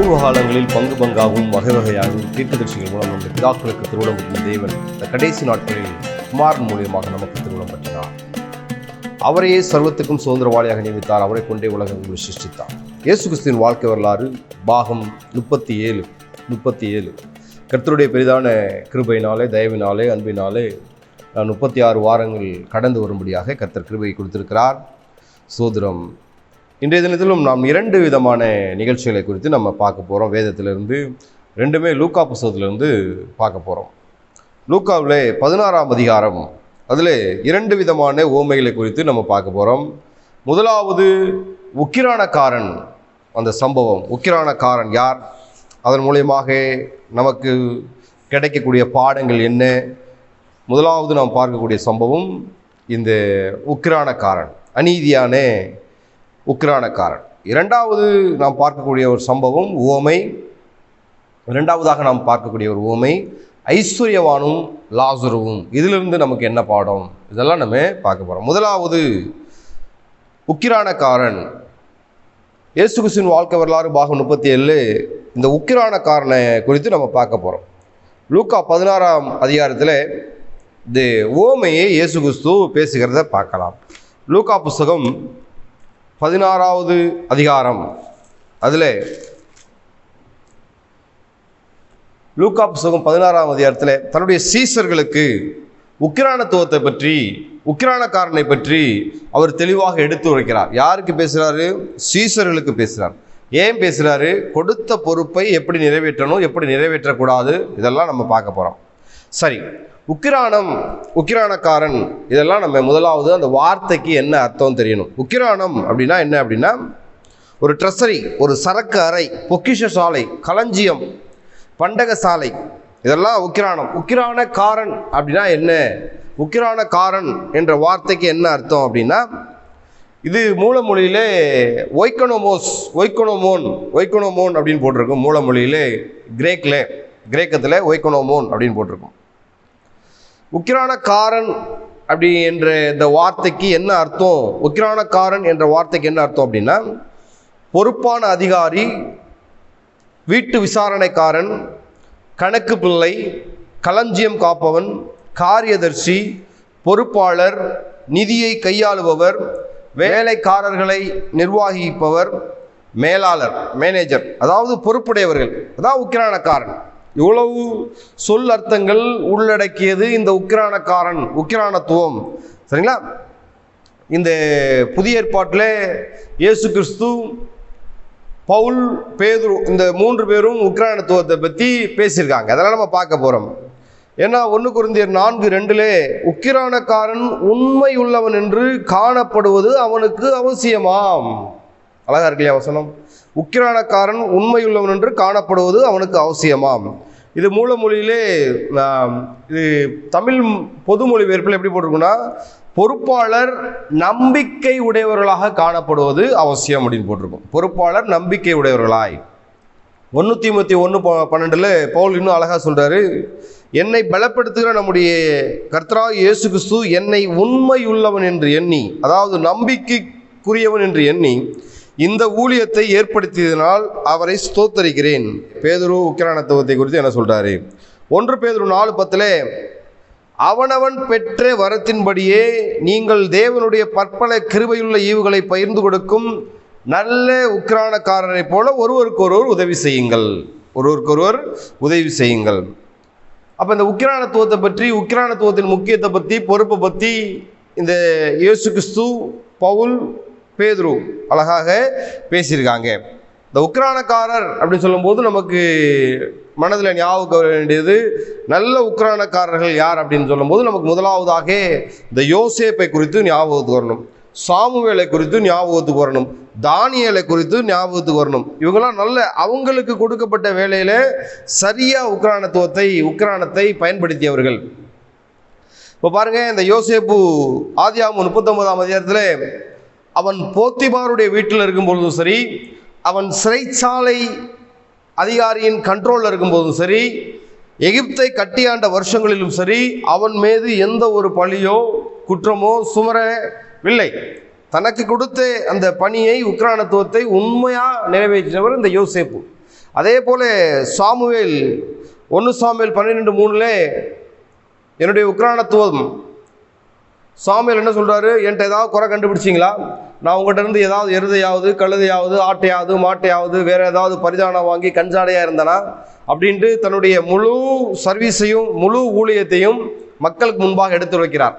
சமூக காலங்களில் பங்கு பங்காகவும் வகை வகையாகவும் தீர்க்கதரிசிகள் மூலம் நம்முடைய பிதாக்களுக்கு திருவிழம் பற்றின தேவன் இந்த கடைசி நாட்களில் குமாரன் மூலியமாக நமக்கு திருவிழம் பற்றினார். அவரையே சர்வத்துக்கும் சுதந்திரவாளியாக நியமித்தார். அவரை கொண்டே உலகங்களை சிருஷ்டித்தார். இயேசு கிறிஸ்துவின் வாழ்க்கை வரலாறு பாகம் 37. கர்த்தருடைய பெரிதான கிருபையினாலே, தயவினாலே, அன்பினாலே 36 வாரங்கள் கடந்து வரும்படியாக கர்த்தர் கிருபையை கொடுத்திருக்கிறார். சோதரம். இன்றைய தினத்திலும் நாம் 2 விதமான நிகழ்ச்சிகளை குறித்து நம்ம பார்க்க போகிறோம். வேதத்திலிருந்து ரெண்டுமே லூக்கா புத்தகத்திலிருந்து பார்க்க போகிறோம். லூக்காவிலே 16ஆம் அதிகாரம், அதில் 2 விதமான உவமைகளை குறித்து நம்ம பார்க்க போகிறோம். முதலாவது உக்கிரானக்காரன், அந்த சம்பவம். உக்கிரானக்காரன் யார், அதன் மூலியமாக நமக்கு கிடைக்கக்கூடிய பாடங்கள் என்ன? முதலாவது நாம் பார்க்கக்கூடிய சம்பவம் இந்த உக்கிரானக்காரன், அநீதியான உக்கிரானக்காரன். இரண்டாவது நாம் பார்க்கக்கூடிய ஒரு சம்பவம் உவமை. இரண்டாவதாக நாம் பார்க்கக்கூடிய ஒரு உவமை ஐஸ்வர்யவானும் லாசருவும். இதிலிருந்து நமக்கு என்ன பாடம், இதெல்லாம் நம்ம பார்க்க போகிறோம். முதலாவது உக்கிரானக்காரன். இயேசு கிறிஸ்துவின் வாழ்க்கை வரலாறு பாகம் 37. இந்த உக்கிரானக்காரனை குறித்து நம்ம பார்க்க போகிறோம். லூக்கா 16ஆம் அதிகாரத்தில் இந்த உவமையை இயேசு கிறிஸ்து பேசுகிறத பார்க்கலாம். லூக்கா புஸ்தகம் 16வது அதிகாரம், அதில் லூக்கா புஸ்தகம் 16ஆம் அதிகாரத்தில் தன்னுடைய சீசர்களுக்கு உக்கிரானத்துவத்தை பற்றி, உக்கிரானக்காரனை பற்றி அவர் தெளிவாக எடுத்து உரைக்கிறார். யாருக்கு பேசுகிறாரு? சீசர்களுக்கு பேசுகிறார். ஏன் பேசுகிறாரு? கொடுத்த பொறுப்பை எப்படி நிறைவேற்றணும், எப்படி நிறைவேற்றக்கூடாது, இதெல்லாம் நம்ம பார்க்க போகிறோம். சரி, உக்கிரானக்காரன், இதெல்லாம் நம்ம முதலாவது அந்த வார்த்தைக்கு என்ன அர்த்தம் தெரியணும். உக்கிரானம் அப்படின்னா என்ன அப்படின்னா, ஒரு ட்ரெஸரி, ஒரு சரக்கு அறை, பொக்கிஷ சாலை, களஞ்சியம், பண்டக சாலை, இதெல்லாம் உக்கிரானம். உக்கிரானக்காரன் அப்படின்னா என்ன? உக்கிரானக்காரன் என்ற வார்த்தைக்கு என்ன அர்த்தம் அப்படின்னா, இது மூலமொழியிலே ஒய்கோனோமோன் அப்படின்னு போட்டிருக்கும். மூலமொழியிலே கிரேக்கத்தில் ஒய்கோனோமோன் அப்படின்னு போட்டிருக்கும். உக்கிரானக்காரன் அப்படி என்ற இந்த வார்த்தைக்கு என்ன அர்த்தம்? உக்கிரானக்காரன் என்ற வார்த்தைக்கு என்ன அர்த்தம் அப்படின்னா, பொறுப்பான அதிகாரி, வீட்டு விசாரணைக்காரன், கணக்கு பிள்ளை, களஞ்சியம் காப்பவன், காரியதர்சி, பொறுப்பாளர், நிதியை கையாளுபவர், வேலைக்காரர்களை நிர்வகிப்பவர், மேலாளர், மேனேஜர், அதாவது பொறுப்புடையவர்கள், அதாவது உக்கிரானக்காரன். இவ்வளவு சொல் அர்த்தங்கள் உள்ளடக்கியது இந்த உக்கிரானக்காரன், உக்கிரானத்துவம். சரிங்களா? இந்த புதிய ஏற்பாட்டில் இயேசு கிறிஸ்து, பவுல், பேதுரு, இந்த 3 பேரும் உக்கிரானத்துவத்தை பற்றி பேசியிருக்காங்க. அதெல்லாம் நம்ம பார்க்க போகிறோம். ஏன்னா 1 கொரிந்தியர் 4:2 உக்கிரானக்காரன் உண்மை உள்ளவன் என்று காணப்படுவது அவனுக்கு அவசியமாம். அழகா இருக்கு இல்லையா வசனம்? உக்கிரானக்காரன் உண்மையுள்ளவன் என்று காணப்படுவது அவனுக்கு அவசியமாம். இது மூலமொழியிலே, இது தமிழ் பொதுமொழி வேர்ப்பில் எப்படி போட்டிருக்குன்னா, பொறுப்பாளர் நம்பிக்கை உடையவர்களாக காணப்படுவது அவசியம் அப்படின்னு போட்டிருக்கும். பொறுப்பாளர் நம்பிக்கை உடையவர்களாய். 1 தீமோத்தேயு 1:12 பவுல் இன்னும் அழகா சொல்றாரு, என்னை பலப்படுத்துகிற நம்முடைய கர்த்தராகிய இயேசு கிறிஸ்து என்னை உண்மையுள்ளவன் என்று எண்ணி, அதாவது நம்பிக்கைக்குரியவன் என்று எண்ணி இந்த ஊழியத்தை ஏற்படுத்தியதனால் அவரை ஸ்தோத்தரிக்கிறேன். பேதுரு உக்கிரானத்துவத்தை குறித்து என்ன சொல்றாரு? 1 பேதுரு 4:10 அவனவன் பெற்ற வரத்தின்படியே நீங்கள் தேவனுடைய பற்பல கிருபையுள்ள ஈவுகளை பகிர்ந்து கொடுக்கும் நல்ல உக்கிரானக்காரரை போல ஒருவருக்கொருவர் உதவி செய்யுங்கள். அப்போ இந்த உக்கிரானத்துவத்தை பற்றி, உக்கிரானத்துவத்தின் முக்கியத்தை பற்றி, பொறுப்பை பற்றி இந்த இயேசு கிறிஸ்து, பவுல், பேதுரு அழகாக பேசியிருக்காங்க. இந்த உக்கிரானக்காரர் அப்படின்னு சொல்லும்போது நமக்கு மனதில் ஞாபகம் வர வேண்டியது, நல்ல உக்கிரானக்காரர்கள் யார் அப்படின்னு சொல்லும்போது நமக்கு முதலாவதாக இந்த யோசேப்பை குறித்து ஞாபகத்துக்கு வரணும், சாமுவேலை குறித்து ஞாபகத்துக்கு வரணும், தானியேலை குறித்து ஞாபகத்துக்கு வரணும். இவங்கெல்லாம் நல்ல, அவங்களுக்கு கொடுக்கப்பட்ட வேலையில சரியா உக்கிரானத்தை பயன்படுத்தியவர்கள். இப்போ பாருங்க, இந்த யோசேப்பு ஆதியாகமம் 39ஆம் அதிகாரத்தில் அவன் போத்திபாருடைய வீட்டில் இருக்கும்போதும் சரி, அவன் சிறைச்சாலை அதிகாரியின் கண்ட்ரோலில் இருக்கும்போதும் சரி, எகிப்தை கட்டியாண்ட வருஷங்களிலும் சரி, அவன் மீது எந்த ஒரு பழியோ குற்றமோ சுமரவில்லை. தனக்கு கொடுத்த அந்த பணியை, உக்கிரானத்துவத்தை உண்மையாக நிறைவேற்றினவர் இந்த யோசேப்பு. அதே போல சாமுவேல் 1 சாமுவேல் 12:3 என்னுடைய உக்ரானத்துவம் சாமுவேல் என்ன சொல்றாரு, என்கிட்ட ஏதாவது குறை கண்டுபிடிச்சிங்களா, நான் உங்கள்கிட்ட இருந்து ஏதாவது எருதையாவது கழுதையாவது ஆட்டையாவது மாட்டையாவது வேற ஏதாவது பரிதானம் வாங்கி கஞ்சாடையா இருந்தனா அப்படின்ட்டு தன்னுடைய முழு சர்வீஸையும் முழு ஊழியத்தையும் மக்களுக்கு முன்பாக எடுத்து வைக்கிறார்.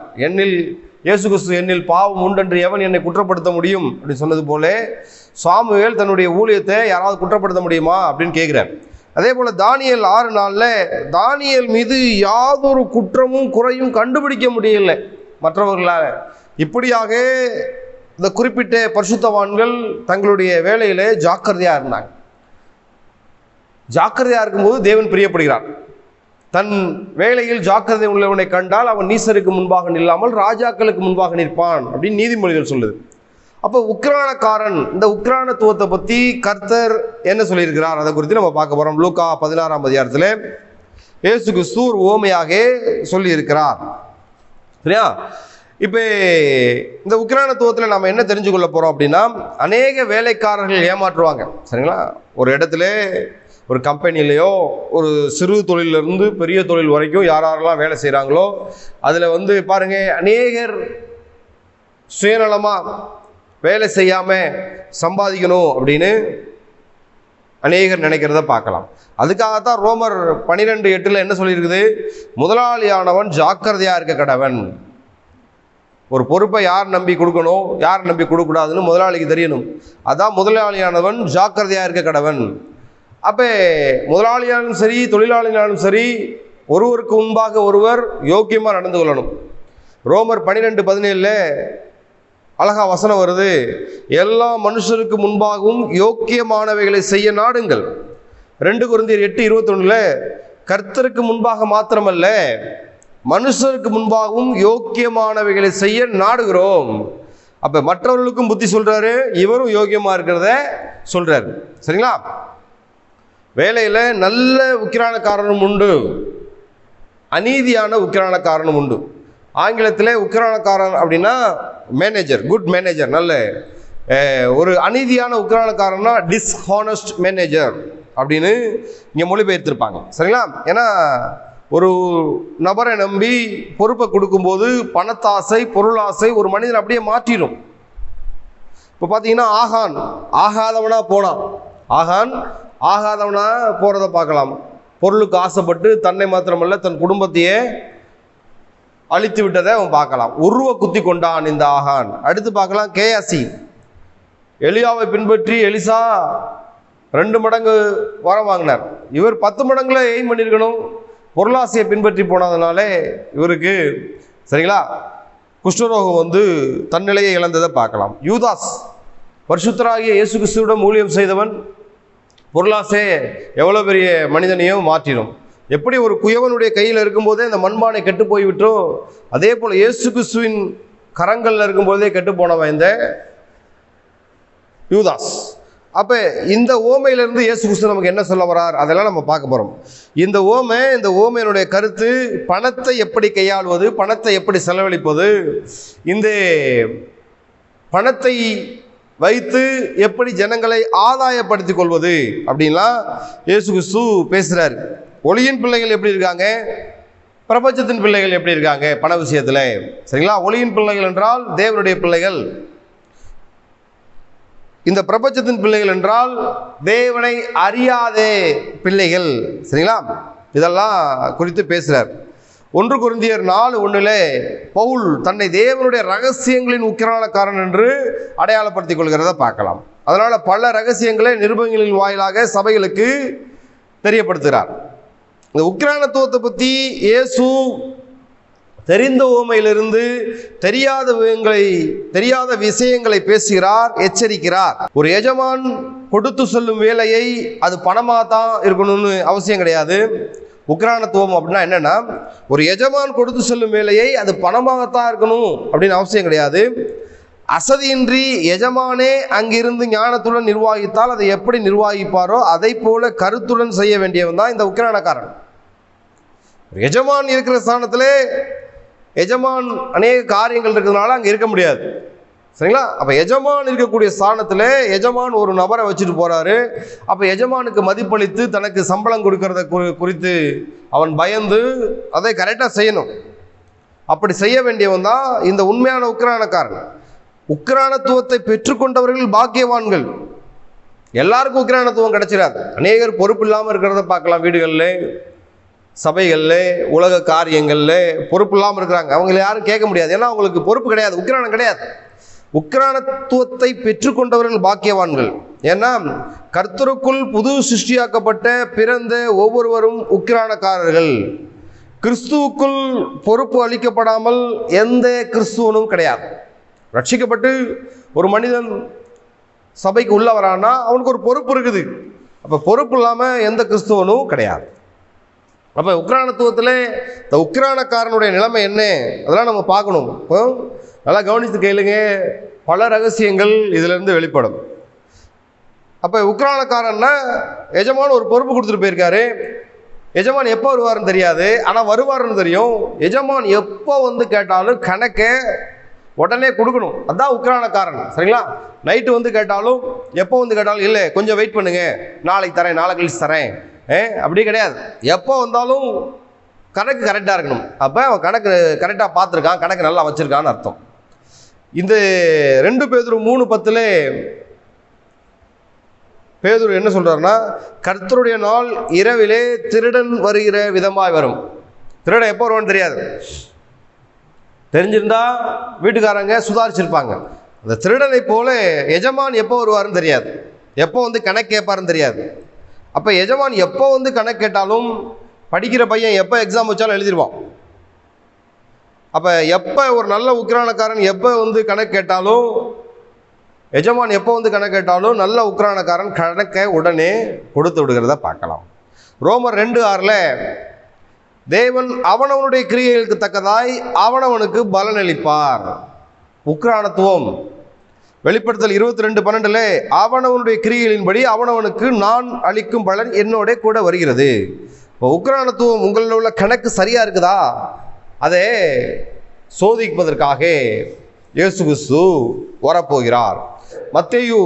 இயேசு கிறிஸ்து என்னில் பாவம் உண்டென்று எவன் என்னை குற்றப்படுத்த முடியும் அப்படின்னு சொன்னது போல சாமுவேல் தன்னுடைய ஊழியத்தை யாராவது குற்றப்படுத்த முடியுமா அப்படின்னு கேட்கிறார். அதே போல தானியேல் 6:4 தானியேல் மீது யாதொரு குற்றமும் குறையும் கண்டுபிடிக்க முடியல மற்றவர்களால். இப்படியாக இந்த குறிப்பிட்ட பரிசுத்தவான்கள் தங்களுடைய வேலையில ஜாக்கிரதையா இருந்தாங்க. ஜாக்கிரதையா இருக்கும்போது தேவன் பிரியப்படுகிறார். தன் வேலையில் ஜாக்கிரதை உள்ளவனை கண்டால் அவன் நீசருக்கு முன்பாக நில்லாமல் ராஜாக்களுக்கு முன்பாக நிற்பான் அப்படின்னு நீதிமொழிகள் சொல்லுது. அப்போ உக்ரானக்காரன், இந்த உக்ரானத்துவத்தை பற்றி கர்த்தர் என்ன சொல்லியிருக்கிறார் அதை குறித்து நம்ம பார்க்க போகிறோம். லூக்கா 16ஆம் அதிகாரத்தில் இயேசு கிறிஸ்து ஒரு உவமையாக சொல்லியிருக்கிறார். சரியா? இப்போ இந்த உக்ரானத்துவத்தில் நம்ம என்ன தெரிஞ்சு கொள்ள போகிறோம் அப்படின்னா, அநேக வேலைக்காரர்கள் ஏமாற்றுவாங்க. சரிங்களா? ஒரு இடத்துல ஒரு கம்பெனிலேயோ ஒரு சிறு தொழிலிருந்து பெரிய தொழில் வரைக்கும் யாரெல்லாம் வேலை செய்கிறாங்களோ அதில் பாருங்கள், அநேகர் சுயநலமாக வேலை செய்யாமல் சம்பாதிக்கணும் அப்படின்னு அநேகர் நினைக்கிறத பார்க்கலாம். அதுக்காகத்தான் ரோமர் 12:8 என்ன சொல்லியிருக்குது, முதலாளியானவன் ஜாக்கிரதையாக இருக்க கடவன். ஒரு பொறுப்பை யார் நம்பி கொடுக்கணும் யார் நம்பி கொடுக்கக்கூடாதுன்னு முதலாளிக்கு தெரியணும். அதான் முதலாளியானவன் ஜாக்கிரதையாக இருக்க கடவன். அப்போ முதலாளியாலும் சரி தொழிலாளியாலும் சரி ஒருவருக்கு முன்பாக ஒருவர் யோக்கியமாக நடந்து கொள்ளணும். ரோமர் 12:17 அழகா வசனம் வருது, எல்லா மனுஷருக்கு முன்பாகவும் யோக்கியமானவைகளை செய்ய நாடுங்கள். 2 கொரிந்தியர் 8:21 கர்த்தருக்கு முன்பாக மாத்திரமல்ல மனுஷருக்கு முன்பாகவும் யோக்கியமானவைகளை செய்ய நாடுகிறோம். அப்ப மற்றவர்களுக்கும் புத்தி சொல்றாரு, இவரும் யோக்கியமா இருக்கிறத சொல்றாரு. சரிங்களா? வேலையில நல்ல உக்கிரானக்காரனும் உண்டு, அநீதியான உக்கிரானக்காரனும் உண்டு. ஆங்கிலத்தில் உக்கிரானக்காரன் அப்படின்னா மேனேஜர், குட் மேனேஜர். நல்ல ஒரு அநீதியான உக்கிரானக்காரன்னா டிஸ்ஹானஸ்ட் மேனேஜர் அப்படின்னு இங்கே மொழிபெயர்த்திருப்பாங்க. சரிங்களா? ஏன்னா ஒரு நபரை நம்பி பொறுப்பை கொடுக்கும்போது பணத்தாசை பொருளாசை ஒரு மனிதன் அப்படியே மாற்றிடும். இப்போ பார்த்தீங்கன்னா ஆகாதவனா போனான், ஆகாதவனா போகிறத பார்க்கலாம். பொருளுக்கு ஆசைப்பட்டு தன்னை மாத்திரமல்ல தன் குடும்பத்தையே அழித்து விட்டதை அவன் பார்க்கலாம். உருவ குத்தி கொண்டான் இந்த ஆகான். அடுத்து பார்க்கலாம் கேயாசி, எலியாவை பின்பற்றி எலிசா 2 மடங்கு வரம் வாங்கினார். இவர் 10 மடங்குல எய்ம் பண்ணியிருக்கணும். பொருளாசையை பின்பற்றி போனதுனாலே இவருக்கு சரிங்களா குஷ்டரோகம் தன்னிலையை இழந்ததை பார்க்கலாம். யூதாஸ் பரிசுத்தராகிய இயேசு கிறிஸ்துவிடம் ஊழியம் செய்தவன். பொருளாசை எவ்வளோ பெரிய மனிதனையும் மாற்றிடும். எப்படி ஒரு குயவனுடைய கையில் இருக்கும்போதே இந்த மண்பானை கெட்டு போய்விட்டோ அதே போல் இயேசு கிறிஸ்துவின் கரங்களில் இருக்கும்போதே கெட்டு போனவன் இந்த யூதாஸ். அப்போ இந்த ஓமையிலிருந்து இயேசு கிறிஸ்து நமக்கு என்ன சொல்ல வரார் அதெல்லாம் நம்ம பார்க்க போகிறோம். இந்த ஓமையினுடைய கருத்து பணத்தை எப்படி கையாளுவது, பணத்தை எப்படி செலவழிப்பது, இந்த பணத்தை வைத்து எப்படி ஜனங்களை ஆதாயப்படுத்திக் கொள்வது அப்படின்லாம் இயேசு கிறிஸ்து பேசுகிறார். ஒளியின் பிள்ளைகள் எப்படி இருக்காங்க, பிரபஞ்சத்தின் பிள்ளைகள் எப்படி இருக்காங்க பண விஷயத்தில். சரிங்களா? ஒளியின் பிள்ளைகள் என்றால் தேவனுடைய பிள்ளைகள், இந்த பிரபஞ்சத்தின் பிள்ளைகள் என்றால் தேவனை அறியாத பிள்ளைகள். சரிங்களா? இதெல்லாம் குறித்து பேசுகிறார். 1 கொரிந்தியர் 4:1 பவுல் தன்னை தேவனுடைய ரகசியங்களின் உக்கிரானக்காரன் என்று அடையாளப்படுத்திக் கொள்கிறத பார்க்கலாம். அதனால பல ரகசியங்களை நிருபங்களின் வாயிலாக சபைகளுக்கு தெரியப்படுத்துகிறார். இந்த உக்கிரானத்துவத்தை பற்றி இயேசு தெரிந்த உவமையிலிருந்து தெரியாத விஷயங்களை பேசுகிறார், எச்சரிக்கிறார். ஒரு எஜமான் கொடுத்து சொல்லும் வேலையை அது பணமாக தான் இருக்கணும்னு அவசியம் கிடையாது. உக்கிரானத்துவம் அப்படின்னா என்னன்னா, ஒரு எஜமான் கொடுத்து சொல்லும் வேலையை அது பணமாகத்தான் இருக்கணும் அப்படின்னு அவசியம் கிடையாது. அசதியின்றி எஜமானே அங்கிருந்து ஞானத்துடன் நிர்வாகித்தால் அதை எப்படி நிர்வாகிப்பாரோ அதை போல கருத்துடன் செய்ய வேண்டியவன் தான் இந்த உக்கிரானக்காரன். எஜமான் இருக்கிற ஸ்தானத்திலே எஜமான் அநேக காரியங்கள் இருக்கிறதுனால அங்கே இருக்க முடியாது. சரிங்களா? அப்போ எஜமான் இருக்கக்கூடிய ஸ்தானத்தில் எஜமான் ஒரு நபரை வச்சுட்டு போகிறாரு. அப்போ எஜமானுக்கு மதிப்பளித்து தனக்கு சம்பளம் கொடுக்கறத குறித்து அவன் பயந்து அதை கரெக்டாக செய்யணும். அப்படி செய்ய வேண்டியவன் தான் இந்த உண்மையான உக்கிரானக்காரன். உக்கிரானத்துவத்தை பெற்றுக்கொண்டவர்கள் பாக்கியவான்கள். எல்லாருக்கும் உக்கிரானத்துவம் கிடைச்சிடாது. அநேகர் பொறுப்பு இல்லாமல் இருக்கிறத பார்க்கலாம். வீடுகளில், சபைகளில், உலக காரியங்களில் பொறுப்பு இல்லாமல் இருக்கிறாங்க. அவங்களை யாரும் கேட்க முடியாது. ஏன்னா அவங்களுக்கு பொறுப்பு கிடையாது, உக்கிரானம் கிடையாது. உக்கிரானத்துவத்தை பெற்றுக்கொண்டவர்கள் பாக்கியவான்கள். ஏன்னா கர்த்தருக்குள் புது சிருஷ்டியாக்கப்பட்ட பிறந்த ஒவ்வொருவரும் உக்கிரானக்காரர்கள். கிறிஸ்துவுக்குள் பொறுப்பு அளிக்கப்படாமல் எந்த கிறிஸ்துவனும் கிடையாது. ரட்சிக்கப்பட்டு ஒரு மனிதன் சபைக்கு உள்ள வரான்னா அவனுக்கு ஒரு பொறுப்பு இருக்குது. அப்போ பொறுப்பு இல்லாமல் எந்த கிறிஸ்துவனும் கிடையாது. அப்போ உக்கிரானத்துவத்தில் இந்த உக்கிரானக்காரனுடைய நிலைமை என்ன, அதெல்லாம் நம்ம பார்க்கணும். நல்லா கவனித்து கேளுங்க, பல ரகசியங்கள் இதிலிருந்து வெளிப்படும். அப்போ உக்கிரானக்காரன்னா எஜமான் ஒரு பொறுப்பு கொடுத்துட்டு போயிருக்காரு. எஜமான் எப்போ வருவாருன்னு தெரியாது, ஆனால் வருவாருன்னு தெரியும். எஜமான் எப்போ வந்து கேட்டாலும் கணக்கை உடனே கொடுக்கணும். அதுதான் உக்கிரானக்காரன். சரிங்களா? நைட்டு வந்து கேட்டாலும், எப்போ வந்து கேட்டாலும், இல்லை கொஞ்சம் வெயிட் பண்ணுங்க, நாளைக்கு தரேன், நாளை கழிச்சு தரேன், அப்படி கிடையாது. எப்போ வந்தாலும் கணக்கு கரெக்டாக இருக்கணும். அப்போ அவன் கணக்கு கரெக்டாக பார்த்துருக்கான், கணக்கு நல்லா வச்சுருக்கான்னு அர்த்தம். இந்த 2 பேதுரு 3:10 பேதுரு என்ன சொல்கிறாருன்னா, கர்த்தருடைய நாள் இரவிலே திருடன் வருகிற விதமாய் வரும். திருடன் எப்போ வருவான்னு தெரியாது. தெரிஞ்சிருந்தா வீட்டுக்காரங்க சுதாரிச்சிருப்பாங்க. அந்த திருடனை போல எஜமான் எப்போ வருவாருன்னு தெரியாது, எப்போ வந்து கணக்கு கேட்பாருன்னு தெரியாது. அப்போ எஜமான் எப்போ வந்து கணக்கு கேட்டாலும், படிக்கிற பையன் எப்போ எக்ஸாம் வச்சாலும் எழுதிடுவான். அப்போ எப்போ ஒரு நல்ல உக்கிரானக்காரன் எப்போ வந்து கணக்கு கேட்டாலும், எஜமான் எப்போ வந்து கணக்கு கேட்டாலும் நல்ல உக்கிரானக்காரன் கணக்கை உடனே கொடுத்து விடுகிறத பார்க்கலாம். ரோமர் 2:6 தேவன் அவனவனுடைய கிரியைகளுக்கு தக்கதாய் அவனவனுக்கு பலனளிப்பார். உக்கிரானத்துவம். வெளிப்படுத்தல் 22:12 அவனவனுடைய கிரியைகளின்படி அவனவனுக்கு நான் அளிக்கும் பலன் என்னோட கூட வருகிறது. இப்போ உக்கிரானத்துவம் உங்களில் உள்ள கணக்கு சரியா இருக்குதா, அதை சோதிப்பதற்காக இயேசு கிறிஸ்து வரப்போகிறார். மத்தேயு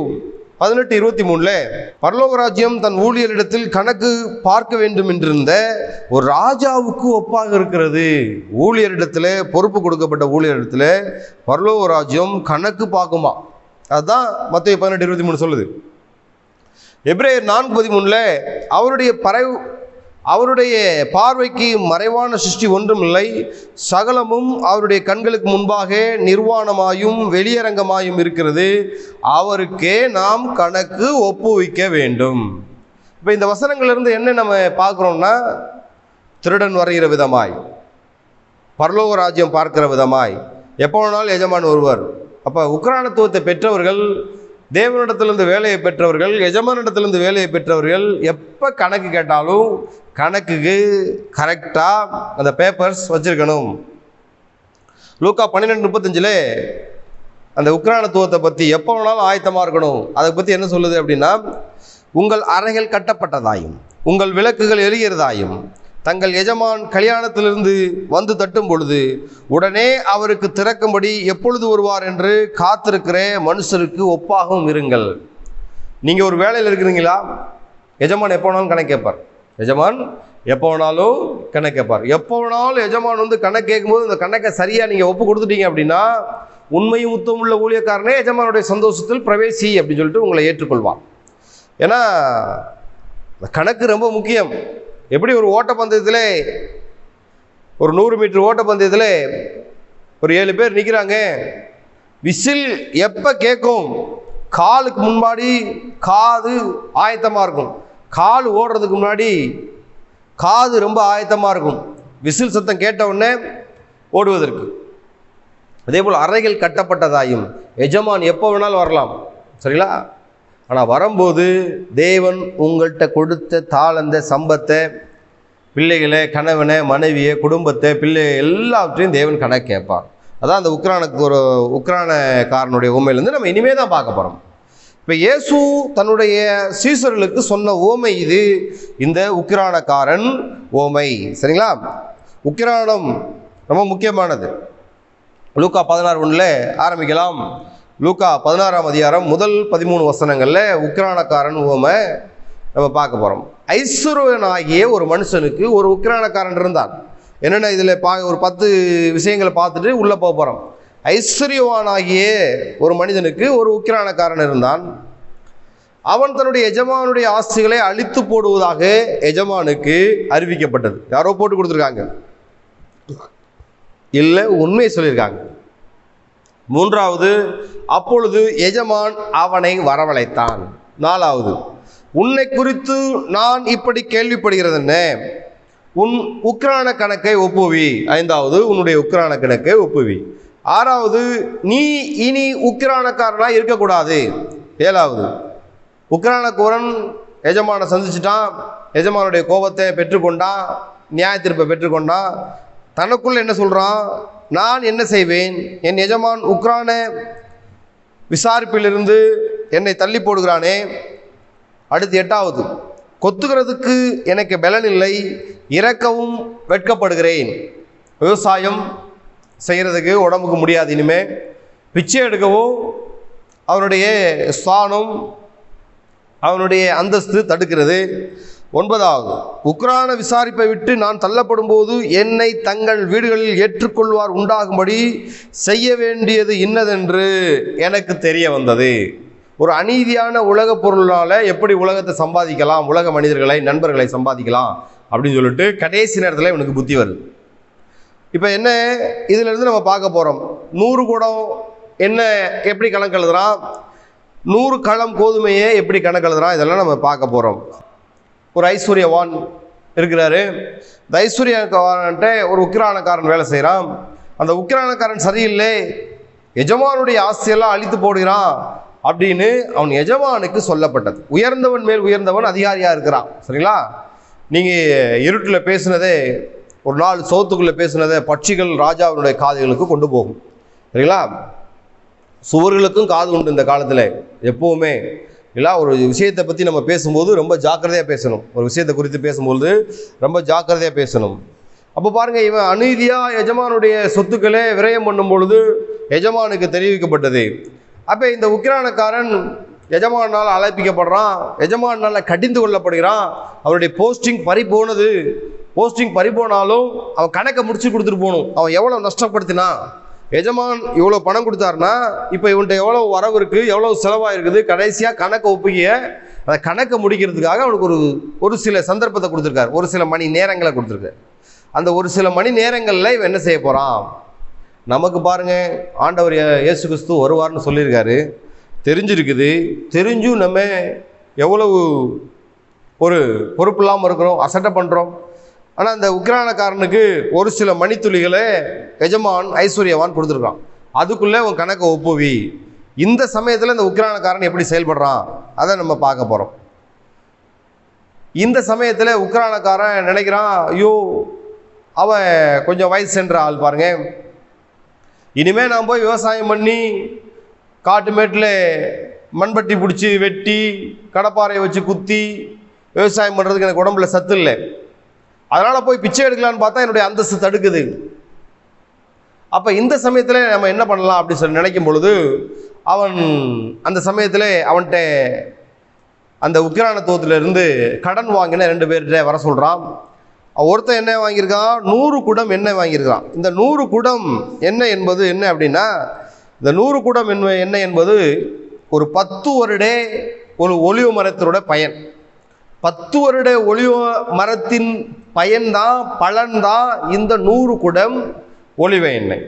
18:23 பரலோக ராஜ்யம் தன் ஊழியரிடத்தில் கணக்கு பார்க்க வேண்டும் என்றிருந்த ஒரு ராஜாவுக்கு ஒப்பாக இருக்கிறது. ஊழியரிடத்துல, பொறுப்பு கொடுக்கப்பட்ட ஊழியரிடத்துல பரலோக ராஜ்யம் கணக்கு பார்க்குமா. அதுதான் மத்தேயு 18:23 சொல்லுது. எபிரேயர் 4:13 அவருடைய பார்வைக்கு மறைவான சிருஷ்டி ஒன்றும் இல்லை, சகலமும் அவருடைய கண்களுக்கு முன்பாக நிர்வாணமாயும் வெளியரங்கமாயும் இருக்கிறது, அவருக்கே நாம் கணக்கு ஒப்புவிக்க வேண்டும். இப்போ இந்த வசனங்களிலிருந்து என்ன நம்ம பார்க்குறோம்னா, திருடன் வரைகிற விதமாய், பரலோக ராஜ்யம் பார்க்கிற விதமாய் எப்போ வேணாலும் எஜமான் ஒருவர். அப்போ உக்கிரானத்துவத்தை பெற்றவர்கள், தேவனிடத்திலிருந்து வேலையை பெற்றவர்கள், எஜமானிடத்திலிருந்து வேலையை பெற்றவர்கள் எப்போ கணக்கு கேட்டாலும் கணக்குக்கு கரெக்டாக அந்த பேப்பர்ஸ் வச்சுருக்கணும். லூக்கா 12:35 அந்த உக்கிரானத்துவத்தை பற்றி எப்போ வேணாலும் ஆயத்தமாக இருக்கணும். அதை பற்றி என்ன சொல்லுது அப்படின்னா, உங்கள் அறைகள் கட்டப்பட்டதாயும் உங்கள் விளக்குகள் எரிகிறதாயும் தங்கள் எஜமான் கல்யாணத்திலிருந்து வந்து தட்டும் பொழுது உடனே அவருக்கு திறக்கும்படி எப்பொழுது வருவார் என்று காத்திருக்கிற மனுஷருக்கு ஒப்பாகவும் இருங்கள். நீங்கள் ஒரு வேலையில் இருக்கிறீங்களா, எஜமான் எப்போ வேணாலும் கணக்கு கேட்பார். எஜமான் எப்போ வேணாலும் கணக்கு கேட்பார். எப்போ வேணாலும் எஜமான் வந்து கணக்கு கேட்கும்போது இந்த கணக்கை சரியாக நீங்கள் ஒப்பு கொடுத்துட்டீங்க அப்படின்னா, உண்மையும் உத்தமும் உள்ள ஊழியக்காரனே எஜமானுடைய சந்தோஷத்தில் பிரவேசி அப்படின்னு சொல்லிட்டு உங்களை ஏற்றுக்கொள்வான். ஏன்னா கணக்கு ரொம்ப முக்கியம். எப்படி ஒரு ஓட்டப்பந்தயத்தில், ஒரு 100 மீட்டர் ஓட்டப்பந்தயத்தில் ஒரு 7 பேர் நிற்கிறாங்க, விசில் எப்போ கேட்கும், காலுக்கு முன்னாடி காது ஆயத்தமாக இருக்கும். கால் ஓடுறதுக்கு முன்னாடி காது ரொம்ப ஆயத்தமாக இருக்கும், விசில் சத்தம் கேட்ட உடனே ஓடுவதற்கு. அதே போல் அறைகள் கட்டப்பட்டதாயும் எஜமான் எப்போ வேணாலும் வரலாம். சரிங்களா? ஆனால் வரும்போது தேவன் உங்கள்கிட்ட கொடுத்த தாளந்த சம்பத்தை, பிள்ளைகளை, கணவனை, மனைவியை, குடும்பத்தை, பிள்ளைகள் எல்லாவற்றையும் தேவன் கணக்கு கேட்பார். அதான் அந்த உக்கிரானக்காரனுடைய உண்மையிலேருந்து நம்ம இனிமே தான் பார்க்க போகிறோம். இப்போ இயேசு தன்னுடைய சீசர்களுக்கு சொன்ன ஓமை இது, இந்த உக்கிரானக்காரன் ஓமை. சரிங்களா? உக்கிரானம் ரொம்ப முக்கியமானது. லூக்கா 16:1 ஆரம்பிக்கலாம். லூக்கா 16ஆம் அதிகாரம் முதல் 13 வசனங்களில் உக்கிரானக்காரன் உவமை நம்ம பார்க்க போகிறோம். ஐஸ்வர்யனாகிய ஒரு மனுஷனுக்கு ஒரு உக்கிரானக்காரன் இருந்தான். என்னென்ன இதில் ஒரு 10 விஷயங்களை பார்த்துட்டு உள்ளே போக போகிறோம். ஐஸ்வர்யவானாகிய ஒரு மனிதனுக்கு ஒரு உக்கிரானக்காரன் இருந்தான். அவன் தன்னுடைய எஜமானுடைய ஆஸ்திகளை அழித்து போடுவதாக எஜமானுக்கு அறிவிக்கப்பட்டது. யாரோ போட்டு கொடுத்துருக்காங்க, இல்லை உண்மையை சொல்லியிருக்காங்க. 3வது, அப்பொழுது எஜமான் அவனை வரவழைத்தான். 4வது, உன்னை குறித்து நான் இப்படி கேள்விப்படுகிறது என்ன, உன் உக்கிரான கணக்கை ஒப்புவி. 5வது, உன்னுடைய உக்கிரான கணக்கை ஒப்புவி. 6வது, நீ இனி உக்கிரானக்காரனாக இருக்கக்கூடாது. 7வது, உக்கிரானக்காரன் எஜமான சந்திச்சுட்டான், எஜமானுடைய கோபத்தை பெற்றுக்கொண்டான், நியாய தீர்ப்பை பெற்றுக்கொண்டான். தனக்குள்ள என்ன சொல்கிறான், நான் என்ன செய்வேன், என் எஜமான் உக்கிரான விசாரிப்பிலிருந்து என்னை தள்ளி போடுகிறானே. அடுத்து 8வது, கொத்துகிறதுக்கு எனக்கு பலன் இல்லை, இறக்கவும் வெட்கப்படுகிறேன். விவசாயம் செய்கிறதுக்கு உடம்புக்கு முடியாது, இனிமேல் பிச்சை எடுக்கவும் அவனுடைய ஸ்தானம் அவனுடைய அந்தஸ்து தடுக்கிறது. 9வது, உக்கிரான விசாரிப்பை விட்டு நான் தள்ளப்படும் போது என்னை தங்கள் வீடுகளில் ஏற்றுக்கொள்வார் உண்டாகும்படி செய்ய வேண்டியது இன்னதென்று எனக்கு தெரிய வந்தது. ஒரு அநீதியான உலக பொருளால் எப்படி உலகத்தை சம்பாதிக்கலாம், உலக மனிதர்களை நண்பர்களை சம்பாதிக்கலாம் அப்படின்னு சொல்லிட்டு கடைசி நேரத்தில் இவனுக்கு புத்தி வருது. இப்போ என்ன, இதிலிருந்து நம்ம பார்க்க போகிறோம். 100 குடம் என்ன எப்படி கணக்கு எழுதுறான், 100 களம் கோதுமையே எப்படி கணக்கு எழுதுறான், இதெல்லாம் நம்ம பார்க்க போகிறோம். ஒரு ஐஸ்வர்யவான் இருக்கிறாரு. இந்த ஐஸ்வர்யக்காரன்ட்ட ஒரு உக்கிரானக்காரன் வேலை செய்கிறான். அந்த உக்கிரானக்காரன் சரியில்லை, எஜமானுடைய ஆஸ்தியெல்லாம் அழித்து போடுகிறான் அப்படின்னு அவன் எஜமானுக்கு சொல்லப்பட்டது. உயர்ந்தவன் மேல் உயர்ந்தவன் அதிகாரியாக இருக்கிறான். சரிங்களா? நீங்கள் இருட்டில் பேசுனதே, ஒரு நாள் சோத்துக்குள்ளே பேசுனதை பட்சிகள் ராஜாவினுடைய காதுகளுக்கு கொண்டு போகும். சரிங்களா? சுவர்களுக்கும் காது உண்டு இந்த காலத்தில் எப்போவுமே. இல்லை, ஒரு விஷயத்தை பற்றி நம்ம பேசும்போது ரொம்ப ஜாக்கிரதையாக பேசணும். ஒரு விஷயத்தை குறித்து பேசும்போது ரொம்ப ஜாக்கிரதையாக பேசணும். அப்போ பாருங்கள், இவன் அநீதியாக எஜமானுடைய சொத்துக்களே விரயம் பண்ணும் பொழுது எஜமானுக்கு தெரிவிக்கப்பட்டது. அப்போ இந்த உக்கிரானக்காரன் எஜமானால் அழைப்பிக்கப்படுறான், எஜமானால் கடிந்து கொள்ளப்படுகிறான். அவருடைய போஸ்டிங் பறி போனது. போஸ்டிங் பறி போனாலும் அவன் கணக்கை முடிச்சு கொடுத்துட்டு போகணும். அவன் எவ்வளோ நஷ்டப்படுத்தினான், எஜமான் இவ்வளோ பணம் கொடுத்தாருன்னா இப்போ இவன்கிட்ட எவ்வளோ வரவு இருக்குது, எவ்வளோ செலவாக இருக்குது, கடைசியாக கணக்கை ஒப்புக்கிய அந்த கணக்கை முடிக்கிறதுக்காக அவனுக்கு ஒரு சில சந்தர்ப்பத்தை கொடுத்துருக்காரு, ஒரு சில மணி நேரங்களை கொடுத்துருக்காரு. அந்த ஒரு சில மணி நேரங்களில் இவன் என்ன செய்ய போகிறான். நமக்கு பாருங்கள், ஆண்டவர் இயேசு கிறிஸ்து வருவார்னு சொல்லியிருக்காரு, தெரிஞ்சிருக்குது. தெரிஞ்சும் நம்ம எவ்வளவு ஒரு பொறுப்பு இல்லாமல் இருக்கிறோம், அசட்டை பண்ணுறோம். ஆனால் அந்த உக்கிரானக்காரனுக்கு ஒரு சில மணித்துளிகளை எஜமான் ஐஸ்வர்யவான் கொடுத்துருக்கான். அதுக்குள்ளே உன் கணக்கை ஒப்புவி. இந்த சமயத்தில் இந்த உக்கிரானக்காரன் எப்படி செயல்படுறான் அதை நம்ம பார்க்க போகிறோம். இந்த சமயத்தில் உக்கிரானக்காரன் நினைக்கிறான், ஐயோ அவன் கொஞ்சம் வயசு சென்ற ஆள் பாருங்க, இனிமேல் நான் போய் விவசாயம் பண்ணி காட்டு மேட்டில் மண்பட்டி பிடிச்சி வெட்டி கடப்பாறையை வச்சு குத்தி விவசாயம் பண்ணுறதுக்கு எனக்கு உடம்புல சத்து இல்லை, அதனால் போய் பிச்சை எடுக்கலான்னு பார்த்தா என்னுடைய அந்தஸ்து தடுக்குது. அப்போ இந்த சமயத்தில் நம்ம என்ன பண்ணலாம் அப்படின்னு சொல்லி நினைக்கும் பொழுது அவன் அந்த சமயத்தில் அவன்கிட்ட அந்த உக்கிரானத்துவத்திலிருந்து கடன் வாங்கின 2 பேர்கிட்ட வர சொல்கிறான். ஒருத்தன் என்ன வாங்கியிருக்கான், 100 குடம் எண்ணெய் வாங்கியிருக்கான். இந்த 100 குடம் எண்ணெய் என்பது என்ன அப்படின்னா, இந்த 100 குடம் என்ன என்பது ஒரு 10 வருட ஒரு ஒலிவ மரத்தினோட பயன். 10 வருட ஒலிவ மரத்தின் பயன்தான், பலன்தான் இந்த 100 குடம் ஒலிவ எண்ணெய்.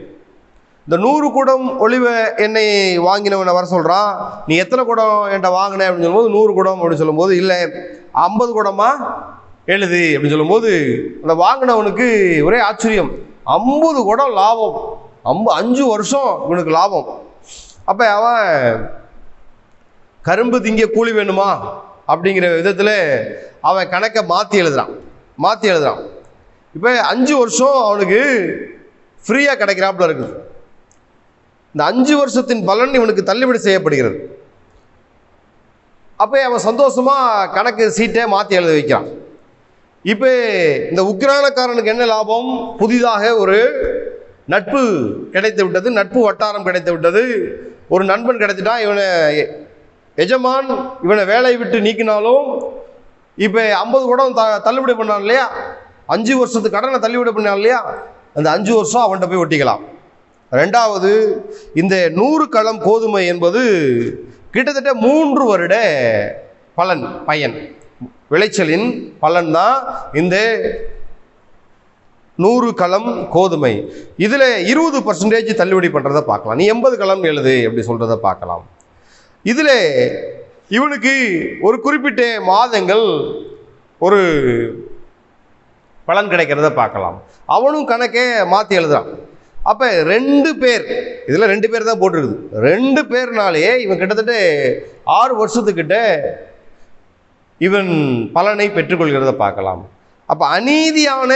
இந்த 100 குடம் ஒலிவ எண்ணெய் வாங்கினவனை வர சொல்கிறான். நீ எத்தனை குடம் என்கிட்ட வாங்கின அப்படின்னு சொல்லும்போது 100 குடம் அப்படின்னு சொல்லும்போது, இல்லை 50 குடமா எழுது அப்படின்னு சொல்லும்போது அந்த வாங்கினவனுக்கு ஒரே ஆச்சரியம். 50 குடம் லாபம், 5 வருஷம் இவனுக்கு லாபம். அப்போ அவன் கரும்பு திங்க கூலி வேணுமா அப்படிங்கிற விதத்தில் அவன் கணக்கை மாற்றி எழுதுறான். இப்போ 5 வருஷம் அவனுக்கு ஃப்ரீயாக கிடைக்கிறாப்புல இருக்குது. இந்த 5 வருஷத்தின் பலன் இவனுக்கு தள்ளுபடி செய்யப்படுகிறது. அப்போ அவன் சந்தோஷமாக கணக்கு சீட்டை மாற்றி எழுத வைக்கிறான். இப்போ இந்த உக்கிரானக்காரனுக்கு என்ன லாபம், புதிதாக ஒரு நட்பு கிடைத்து விட்டது, நட்பு வட்டாரம் கிடைத்து விட்டது. ஒரு நண்பன் கிடைச்சிட்டான், இவனை எஜமான் இவனை வேலையை விட்டு நீக்கினாலும் இப்போ 50 குடம் தள்ளுபடி பண்ணான் இல்லையா, 5 வருஷத்துக்கு கடனை தள்ளுபடி பண்ணான் இல்லையா, அந்த 5 வருஷம் அவன்கிட்ட போய் ஒட்டிக்கலாம். ரெண்டாவது, இந்த 100 களம் கோதுமை என்பது கிட்டத்தட்ட 3 வருட பயன் விளைச்சலின் பலன் தான் இந்த 100 களம் கோதுமை. இதில் 20% தள்ளுபடி பண்ணுறதை பார்க்கலாம். நீ 80 களம் எழுது அப்படி சொல்கிறத பார்க்கலாம். இதில் இவனுக்கு ஒரு குறிப்பிட்ட மாதங்கள் ஒரு பலன் கிடைக்கிறத பார்க்கலாம். அவனும் கணக்கே மாற்றி எழுதுறான். அப்போ 2 பேர், இதில் 2 பேர் தான் போட்டிருக்குது. 2 பேர்னாலே இவன் கிட்டத்தட்ட 6 வருஷத்துக்கிட்ட இவன் பலனை பெற்றுக்கொள்கிறத பார்க்கலாம். அப்போ அநீதியான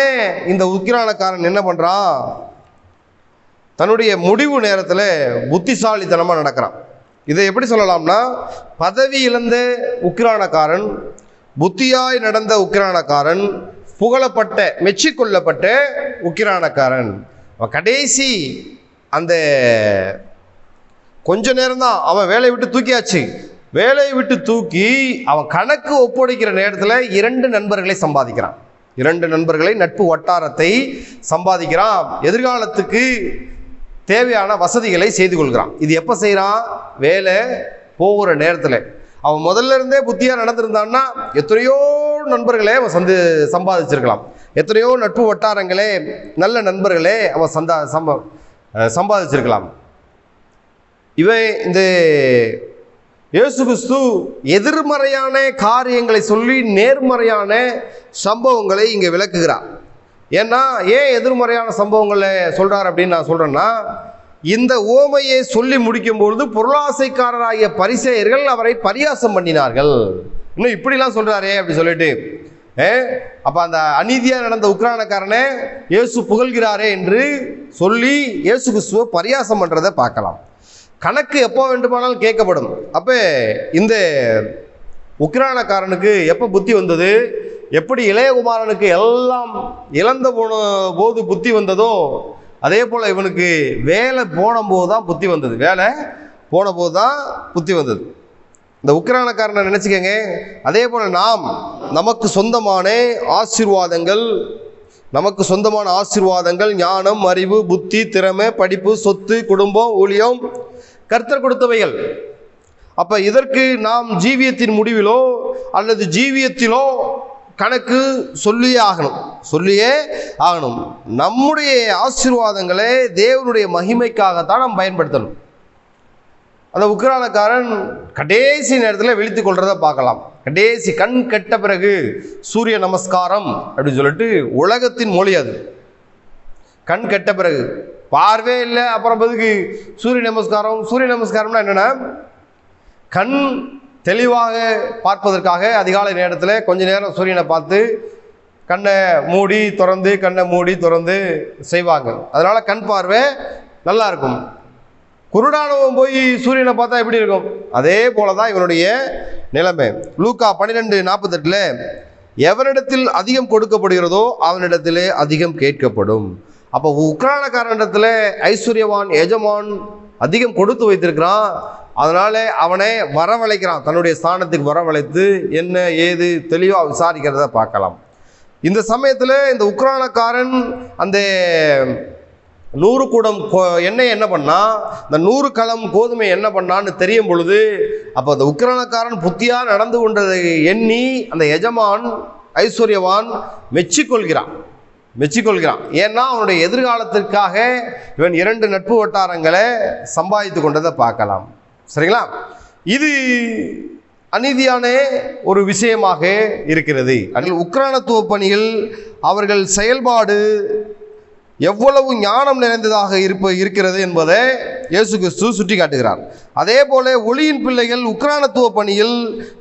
இந்த உக்கிரானக்காரன் என்ன பண்ணுறான், தன்னுடைய முடிவு நேரத்தில் புத்திசாலித்தனமாக நடக்கிறான். இதை எப்படி சொல்லலாம்னா, பதவி இழந்த உக்கிரானக்காரன், புத்தியாய் நடந்த உக்கிரானக்காரன், புகழப்பட்ட மெச்சிக்கொள்ளப்பட்ட உக்கிரானக்காரன். கடைசி அந்த கொஞ்ச நேரம் தான் அவன் வேலையை விட்டு தூக்கியாச்சு. வேலையை விட்டு தூக்கி அவன் கணக்கு ஒப்படைக்கிற நேரத்தில் 2 நண்பர்களை சம்பாதிக்கிறான். 2 நண்பர்களை, நட்பு வட்டாரத்தை சம்பாதிக்கிறான். எதிர்காலத்துக்கு தேவையான வசதிகளை செய்து கொள்கிறான். இது எப்போ செய்கிறான், வேலை போகிற நேரத்தில். அவன் முதல்ல இருந்தே புத்தியாக நடந்திருந்தான்னா எத்தனையோ நண்பர்களே அவன் சம்பாதிச்சிருக்கலாம். எத்தனையோ நட்பு வட்டாரங்களே, நல்ல நண்பர்களே அவன் சம்பாதிச்சிருக்கலாம். இவன் இந்த இயேசு கிறிஸ்து எதிர்மறையான காரியங்களை சொல்லி நேர்மறையான சம்பவங்களை இங்கே விளக்குகிறார். ஏன்னா ஏன் எதிர்மறையான சம்பவங்களை சொல்கிறார் அப்படின்னு நான் சொல்கிறேன்னா, இந்த ஓமையை சொல்லி முடிக்கும்பொழுது பொருளாசைக்காரராகிய பரிசேயர்கள் அவரை பரியாசம் பண்ணினார்கள். இன்னும் இப்படிலாம் சொல்கிறாரே அப்படி சொல்லிட்டு, அப்போ அந்த அநீதியாக நடந்த உக்கிரானக்காரனை இயேசு புகழ்கிறாரே என்று சொல்லி இயேசு கிறிஸ்துவை பரியாசம் பண்ணுறதை பார்க்கலாம். கணக்கு எப்போ வேண்டுமானாலும் கேட்கப்படும். அப்போ இந்த உக்கிரானக்காரனுக்கு எப்போ புத்தி வந்தது, எப்படி இளையகுமாரனுக்கு எல்லாம் இழந்த போது புத்தி வந்ததோ, அதே போல் இவனுக்கு வேலை போன போது தான் புத்தி வந்தது. வேலை போன போது தான் புத்தி வந்தது. இந்த உக்கிரானக்காரனை நினச்சிக்கங்க. அதே போல் நமக்கு சொந்தமான ஆசீர்வாதங்கள், ஞானம், அறிவு, புத்தி, திறமை, படிப்பு, சொத்து, குடும்பம், ஊழியம் கர்த்தர் கொடுத்தவைகள். அப்போ இதற்கு நாம் ஜீவியத்தின் முடிவிலோ அல்லது ஜீவியத்திலோ கணக்கு சொல்லியே ஆகணும். நம்முடைய ஆசீர்வாதங்களை தேவனுடைய மகிமைக்காகத்தான் நாம் பயன்படுத்தணும். அந்த உக்கிரானக்காரன் கடைசி நேரத்தில் விழித்து கொள்றதை பார்க்கலாம். கடைசி கண் கெட்ட பிறகு சூரிய நமஸ்காரம் அப்படின்னு சொல்லிட்டு உலகத்தின் மொழி அது. கண் கெட்ட பிறகு பார்வே இல்லை, அப்புறம் பதுக்கு சூரிய நமஸ்காரம்னா என்னென்னா, கண் தெளிவாக பார்ப்பதற்காக அதிகாலை நேரத்தில் கொஞ்ச நேரம் சூரியனை பார்த்து கண்ணை மூடி திறந்து செய்வாங்க. அதனால் கண் பார்வை நல்லா இருக்கும். குருடானவன் போய் சூரியனை பார்த்தா எப்படி இருக்கும், அதே போல தான் இவனுடைய நிலைமை. லூக்கா 12:48 எவனிடத்தில் அதிகம் கொடுக்கப்படுகிறதோ அவனிடத்திலே அதிகம் கேட்கப்படும். அப்போ உக்கிரானக்காரனிடத்தில் ஐஸ்வர்யவான் எஜமான் அதிகம் கொடுத்து வைத்திருக்கிறான். அதனால அவனை வரவழைக்கிறான், தன்னுடைய ஸ்தானத்துக்கு வரவழைத்து என்ன ஏது தெளிவாக விசாரிக்கிறத பார்க்கலாம். இந்த சமயத்தில் இந்த உக்கிரானக்காரன் அந்த 100 குடம் எண்ணெய் என்ன பண்ணா, இந்த 100 களம் கோதுமை என்ன பண்ணான்னு தெரியும் பொழுது, அப்போ அந்த உக்கிரானக்காரன் புத்தியாக நடந்து கொண்டதை எண்ணி அந்த எஜமான் ஐஸ்வர்யவான் மெச்சிக்கொள்கிறான். ஏன்னா அவனுடைய எதிர்காலத்திற்காக இவன் 2 நட்பு வட்டாரங்களை சம்பாதித்து கொண்டதை பார்க்கலாம். சரிங்களா? இது அநீதியான ஒரு விஷயமாக இருக்கிறது. அதில் உக்கிரானத்துவ பணியில் அவர்கள் செயல்பாடு எவ்வளவு ஞானம் நிறைந்ததாக இருக்கிறது என்பதை இயேசு கிறிஸ்து சுட்டி காட்டுகிறார். அதே போல ஒளியின் பிள்ளைகள் உக்கிரானத்துவ பணியில்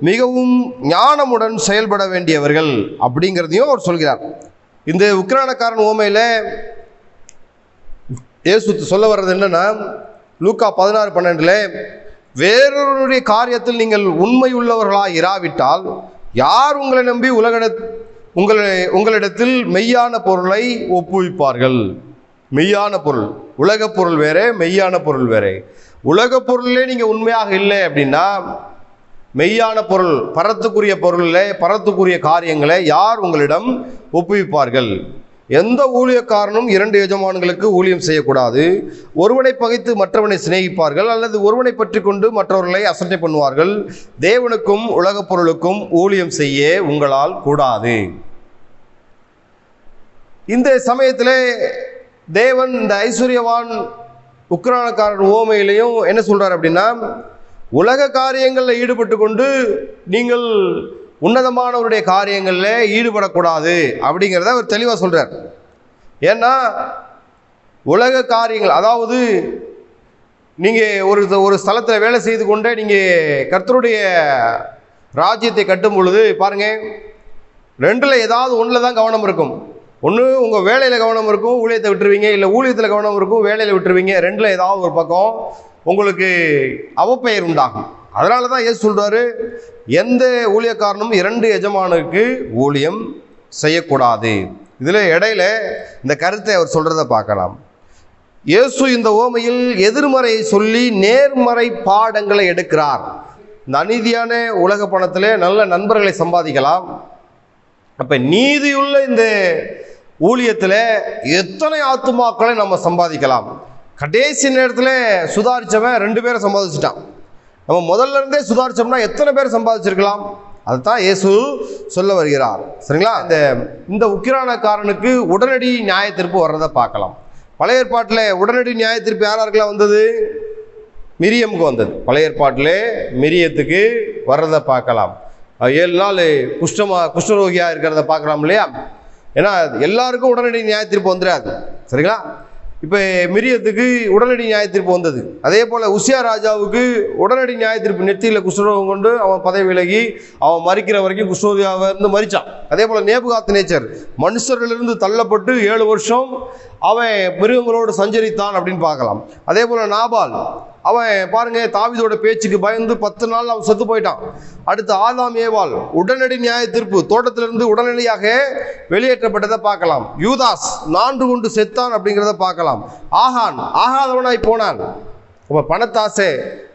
மிகவும் ஞானமுடன் செயல்பட வேண்டியவர்கள் அப்படிங்கிறதையும் அவர் சொல்கிறார். இந்த உக்கிரானக்காரன் ஓமையில் இயேசு சொல்ல வர்றது என்னன்னா, லூக்கா 16:12 வேறொருடைய காரியத்தில் நீங்கள் உண்மை உள்ளவர்களாக இராவிட்டால் யார் உங்களை நம்பி உங்களிடத்தில் மெய்யான பொருளை ஒப்புவிப்பார்கள். மெய்யான பொருள், உலகப் பொருள் வேறே, மெய்யான பொருள் வேறே. உலக பொருளிலே நீங்கள் உண்மையாக இல்லை அப்படின்னா மெய்யான பொருள், பரத்துக்குரிய பொருளில் பரத்துக்குரிய காரியங்களை யார் உங்களிடம் ஒப்புவிப்பார்கள்? எந்த ஊழியக்காரனும் 2 எஜமான்களுக்கு ஊழியம் செய்யக்கூடாது. ஒருவனை பகைத்து மற்றவனை சிநேகிப்பார்கள், அல்லது ஒருவனை பற்றி கொண்டு மற்றவர்களை அசட்டை பண்ணுவார்கள். தேவனுக்கும் உலக பொருளுக்கும் ஊழியம் செய்ய உங்களால் கூடாது. இந்த சமயத்தில் தேவன் இந்த ஐஸ்வர்யவான் உக்கிரானக்காரர் உவமையிலையும் என்ன சொல்றார் அப்படின்னா, உலக காரியங்களில் ஈடுபட்டு கொண்டு நீங்கள் உன்னதமானவருடைய காரியங்களில் ஈடுபடக்கூடாது அப்படிங்கிறத அவர் தெளிவாக சொல்றார். ஏன்னா உலக காரியங்கள், அதாவது நீங்கள் ஒரு ஸ்தலத்தில் வேலை செய்து கொண்டே நீங்கள் கர்த்தருடைய ராஜ்யத்தை கட்டும் பொழுது பாருங்க, 2ல் ஏதாவது ஒன்றில் தான் கவனம் இருக்கும். ஒன்று உங்கள் வேலையில் கவனம் இருக்கும், ஊழியத்தை விட்டுருவீங்க, இல்லை ஊழியத்தில் கவனம் இருக்கும், வேலையில் விட்டுருவீங்க. 2ல் ஏதாவது ஒரு பக்கம் உங்களுக்கு அவப்பெயர் உண்டாகும். அதனால தான் இயேசு சொல்றாரு, எந்த ஊழியக்காரனும் 2 எஜமானுக்கு ஊழியம் செய்யக்கூடாது. இதில் இடையில இந்த கருத்தை அவர் சொல்றதை பார்க்கலாம். இயேசு இந்த ஓமையில் எதிர்மறையை சொல்லி நேர்மறை பாடங்களை எடுக்கிறார். இந்த அநீதியான உலக பணத்தில் நல்ல நண்பர்களை சம்பாதிக்கலாம். அப்ப நீதியுள்ள இந்த ஊழியத்தில் எத்தனை ஆத்துமாக்களை நம்ம சம்பாதிக்கலாம். கடைசி நேரத்தில் சுதாரிச்சவன் 2 பேரை சம்பாதிச்சிட்டான். நம்ம முதல்ல இருந்தே சுதாரிச்சோம்னா எத்தனை பேர் சம்பாதிச்சிருக்கலாம்? அதுதான் இயேசு சொல்ல வருகிறார். சரிங்களா? இந்த உக்கிரானக்காரனுக்கு உடனடி நியாய தீர்ப்பு வர்றதை பார்க்கலாம். பழைய ஏற்பாட்டில் உடனடி நியாய தீர்ப்பு யாராருக்கெல்லாம் வந்தது? மிரியமுக்கு வந்தது. பழைய ஏற்பாட்டில் மிரியத்துக்கு வர்றதை பார்க்கலாம். 7 நாள் குஷ்டரோகியாக இருக்கிறத பார்க்கலாம் இல்லையா? ஏன்னா எல்லாருக்கும் உடனடி நியாய தீர்ப்பு வந்துடாது. சரிங்களா? இப்போ மிரியத்துக்கு உடனடி நியாய தீர்ப்பு வந்தது. அதே போல் உசியா ராஜாவுக்கு உடனடி நியாய தீர்ப்பு, நெத்தியில் குஷ்டரோகம் கொண்டு அவன் பதவி விலகி அவன் மறிக்கிற வரைக்கும் குஷ்டரோகியாக இருந்து மறிச்சான். அதே போல் நேபுகாத்நேச்சர் மனுஷர்களிலிருந்து தள்ளப்பட்டு 7 வருஷம் அவன் மிருகங்களோடு சஞ்சரித்தான் அப்படின்னு பார்க்கலாம். அதே போல் நாபால், அவன் பாருங்க தாவீதோட பேச்சுக்கு பயந்து 10 நாள் அவன் செத்து போயிட்டான். அடுத்து ஆதாம் ஏவாள் உடனடி நியாய தீர்ப்பு, தோட்டத்திலிருந்து உடனடியாக வெளியேற்றப்பட்டதை பார்க்கலாம். யூதாஸ் 4 கொண்டு செத்தான் அப்படிங்கிறத பார்க்கலாம். ஆகான் ஆகாதவனாய் போனான். பணத்தாசை,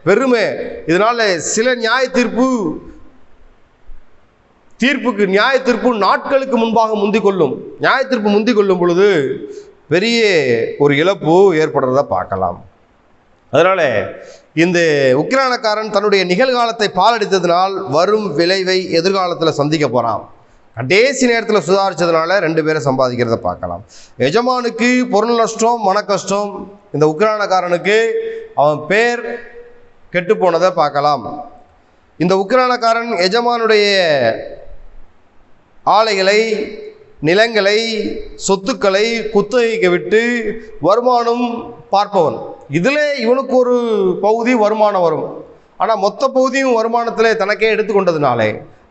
பெருமை, இதனால சில நியாய தீர்ப்புக்கு நியாய தீர்ப்பு நாட்களுக்கு முன்பாக முந்திக் கொள்ளும். நியாய தீர்ப்பு முந்திக் கொள்ளும் பொழுது பெரிய ஒரு இழப்பு ஏற்படுறத பார்க்கலாம். அதனால இந்த உக்கிரானக்காரன் தன்னுடைய நிகழ்காலத்தை பாலடித்ததினால் வரும் விளைவை எதிர்காலத்தில் சந்திக்க போறான். கடைசி நேரத்தில் சுதாரிச்சதுனால 2 பேரை சம்பாதிக்கிறத பார்க்கலாம். எஜமானுக்கு பொருள் நஷ்டம், மன கஷ்டம். இந்த உக்கிரானக்காரனுக்கு அவன் பேர் கெட்டு போனதை பார்க்கலாம். இந்த உக்கிரானக்காரன் எஜமானுடைய ஆலைகளை, நிலங்களை, சொத்துக்களை குத்தகைக்கு விட்டு வருமானம் பார்ப்பவன். இதில் இவனுக்கு ஒரு பகுதி வருமானம் வரும். ஆனால் மொத்த பகுதியும் வருமானத்தில் தனக்கே எடுத்துக்கொண்டதுனாலே,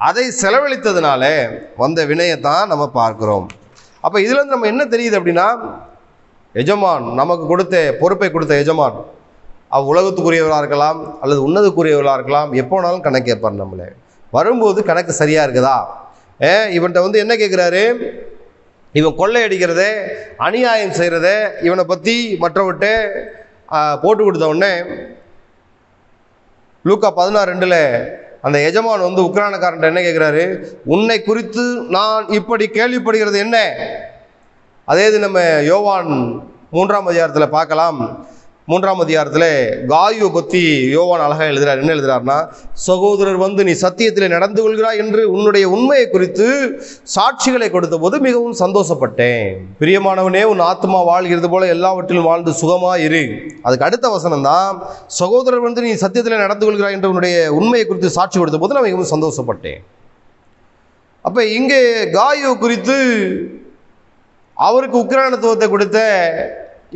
அதை செலவழித்ததுனால வந்த வினையைத்தான் நம்ம பார்க்கிறோம். அப்போ இதுலேருந்து நம்ம என்ன தெரியுது அப்படின்னா, எஜமான் நமக்கு கொடுத்த பொறுப்பை கொடுத்த எஜமான் உலகத்துக்குரியவர்களாக இருக்கலாம் அல்லது உன்னதுக்குரியவர்களாக இருக்கலாம், எப்போ வேணாலும் கணக்கு கேட்பார். நம்மளே வரும்போது கணக்கு சரியாக இருக்குதா? இவன்கிட்ட என்ன கேட்குறாரு? இவன் கொள்ளையடிக்கிறத, அநியாயம் செய்கிறத, இவனை பற்றி மற்றவர்கிட்ட போட்டு கொடுத்த உடனே லூக்கா 16:2 அந்த எஜமான் உக்கிரானக்காரன் என்ன கேட்குறாரு? உன்னை குறித்து நான் இப்படி கேள்விப்படுகிறது என்ன? அதே இது நம்ம யோவான் 3ஆம் அதிகாரத்தில் பார்க்கலாம். 3ஆம் அதிகாரத்தில் காயுவை பற்றி யோவான் அழகாக எழுதுறார். என்ன எழுதுறாருன்னா, சகோதரர் நீ சத்தியத்தில் நடந்து கொள்கிறாய் என்று உன்னுடைய உண்மையை குறித்து சாட்சிகளை கொடுத்த போது மிகவும் சந்தோஷப்பட்டேன். பிரியமானவனே, உன் ஆத்மா வாழ்கிறது போல எல்லாவற்றிலும் வாழ்ந்து சுகமா இரு. அதுக்கு அடுத்த வசனம் தான், சகோதரர் நீ சத்தியத்தில் நடந்து கொள்கிறாய் என்று உன்னுடைய உண்மையை குறித்து சாட்சி கொடுத்த போது நான் மிகவும் சந்தோஷப்பட்டேன். அப்போ இங்கே காயு குறித்து அவருக்கு உக்கிரானத்துவத்தை கொடுத்த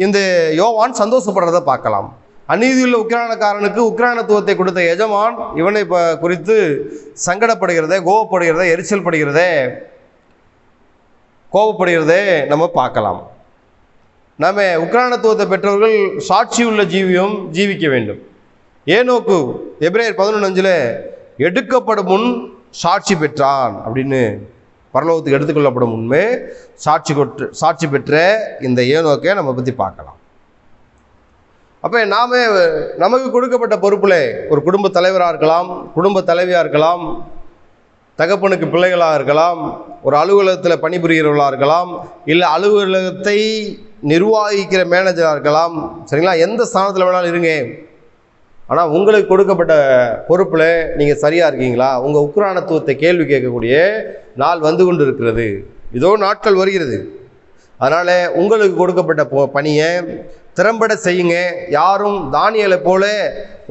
இந்த யோவான் சந்தோஷப்படுறத பார்க்கலாம். அநீதியுள்ள உக்கிரானக்காரனுக்கு உக்கிரானத்துவத்தை கொடுத்த எஜமான் இவனை குறித்து சங்கடப்படுகிறதே, கோபப்படுகிறதே, எரிச்சல் படுகிறதே, கோபப்படுகிறதே நம்ம பார்க்கலாம். நம்ம உக்கிரானத்துவத்தை பெற்றவர்கள் சாட்சியுள்ள ஜீவியம் ஜீவிக்க வேண்டும். ஏனோக்கு எபிரேயர் 11:5 எடுக்கப்படும் முன் சாட்சி பெற்றான் அப்படின்னு, பரலோகத்துக்கு எடுத்துக்கொள்ளப்படும் உண்மை சாட்சி பெற்ற இந்த ஏனோக்கை நம்ம பற்றி பார்க்கலாம். அப்போ நமக்கு கொடுக்கப்பட்ட பொறுப்புல ஒரு குடும்ப தலைவராக இருக்கலாம், குடும்ப தலைவியாக இருக்கலாம், தகப்பனுக்கு பிள்ளைகளாக இருக்கலாம், ஒரு அலுவலகத்தில் பணிபுரிகிறவர்களாக இருக்கலாம், இல்லை அலுவலகத்தை நிர்வகிக்கிற மேனேஜராக இருக்கலாம். சரிங்களா? எந்த ஸ்தானத்தில் வேணாலும் இருங்க. ஆனால் உங்களுக்கு கொடுக்கப்பட்ட பொறுப்பில் நீங்கள் சரியாக இருக்கீங்களா? உங்கள் உக்ரானத்துவத்தை கேள்வி கேட்கக்கூடிய நாள் வந்து கொண்டு இருக்கிறது. இதோ நாட்கள் வருகிறது. அதனால் உங்களுக்கு கொடுக்கப்பட்ட பணியை திறம்பட செய்யுங்க. யாரும் தானியலை போல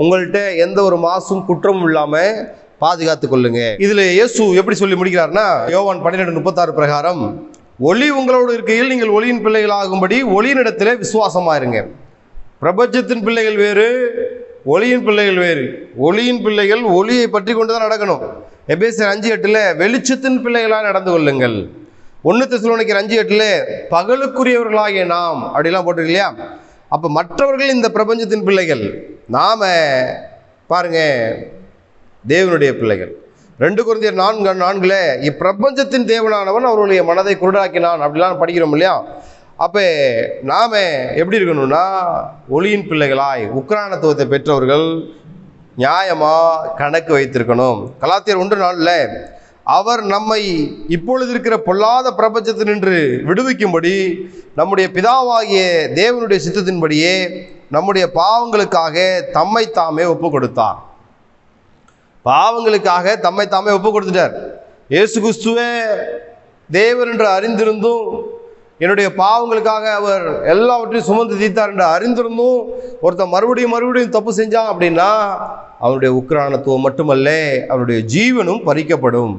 உங்கள்கிட்ட எந்த ஒரு மாசும் குற்றமும் இல்லாமல் பாதுகாத்து கொள்ளுங்க. இதில் இயேசு எப்படி சொல்லி முடிக்கிறார்னா, யோவான் 12:36 பிரகாரம், ஒளி உங்களோடு இருக்கையில் நீங்கள் ஒளியின் பிள்ளைகளாகும்படி ஒளியினிடத்தில் விசுவாசமாக இருங்க. பிரபஞ்சத்தின் பிள்ளைகள் வேறு, ஒளியின் பிள்ளைகள் வேறு. ஒளியின் பிள்ளைகள் ஒளியை பற்றி கொண்டு தான் நடக்கணும். எபேசியர் 5:8 வெளிச்சத்தின் பிள்ளைகளாக நடந்து கொள்ளுங்கள். 1 தெசலோனிக்கர் 5:8 பகலுக்குரியவர்களாகிய நாம் அப்படிலாம் போட்டிருக்கு இல்லையா? அப்போ மற்றவர்கள் இந்த பிரபஞ்சத்தின் பிள்ளைகள், நாம பாருங்க தேவனுடைய பிள்ளைகள். 2 கொரிந்தியர் 4:4 இப்பிரபஞ்சத்தின் தேவனானவன் அவருடைய மனதை குருடாக்கினான் அப்படிலாம் படிக்கிறோம் இல்லையா? அப்போ நாம் எப்படி இருக்கணும்னா ஒளியின் பிள்ளைகளாய் உக்ரானத்துவத்தை பெற்றவர்கள் நியாயமாக கணக்கு வைத்திருக்கணும். கலாத்தியர் 1:4 அவர் நம்மை இப்பொழுது இருக்கிற பொல்லாத பிரபஞ்சத்தினின்று விடுவிக்கும்படி நம்முடைய பிதாவாகிய தேவனுடைய சித்தத்தின்படியே நம்முடைய பாவங்களுக்காக தம்மை தாமே ஒப்பு கொடுத்தார். பாவங்களுக்காக தம்மை தாமே ஒப்பு கொடுத்துட்டார். இயேசு கிறிஸ்துவே தேவன் என்று அறிந்திருந்தும், என்னுடைய பாவங்களுக்காக அவர் எல்லாவற்றையும் சுமந்து தீர்த்தார் என்று அறிந்திருந்தும் ஒருத்தன் மறுபடியும் தப்பு செஞ்சான் அப்படின்னா அவருடைய உக்ரானத்துவம் மட்டுமல்ல, அவருடைய ஜீவனும் பறிக்கப்படும்.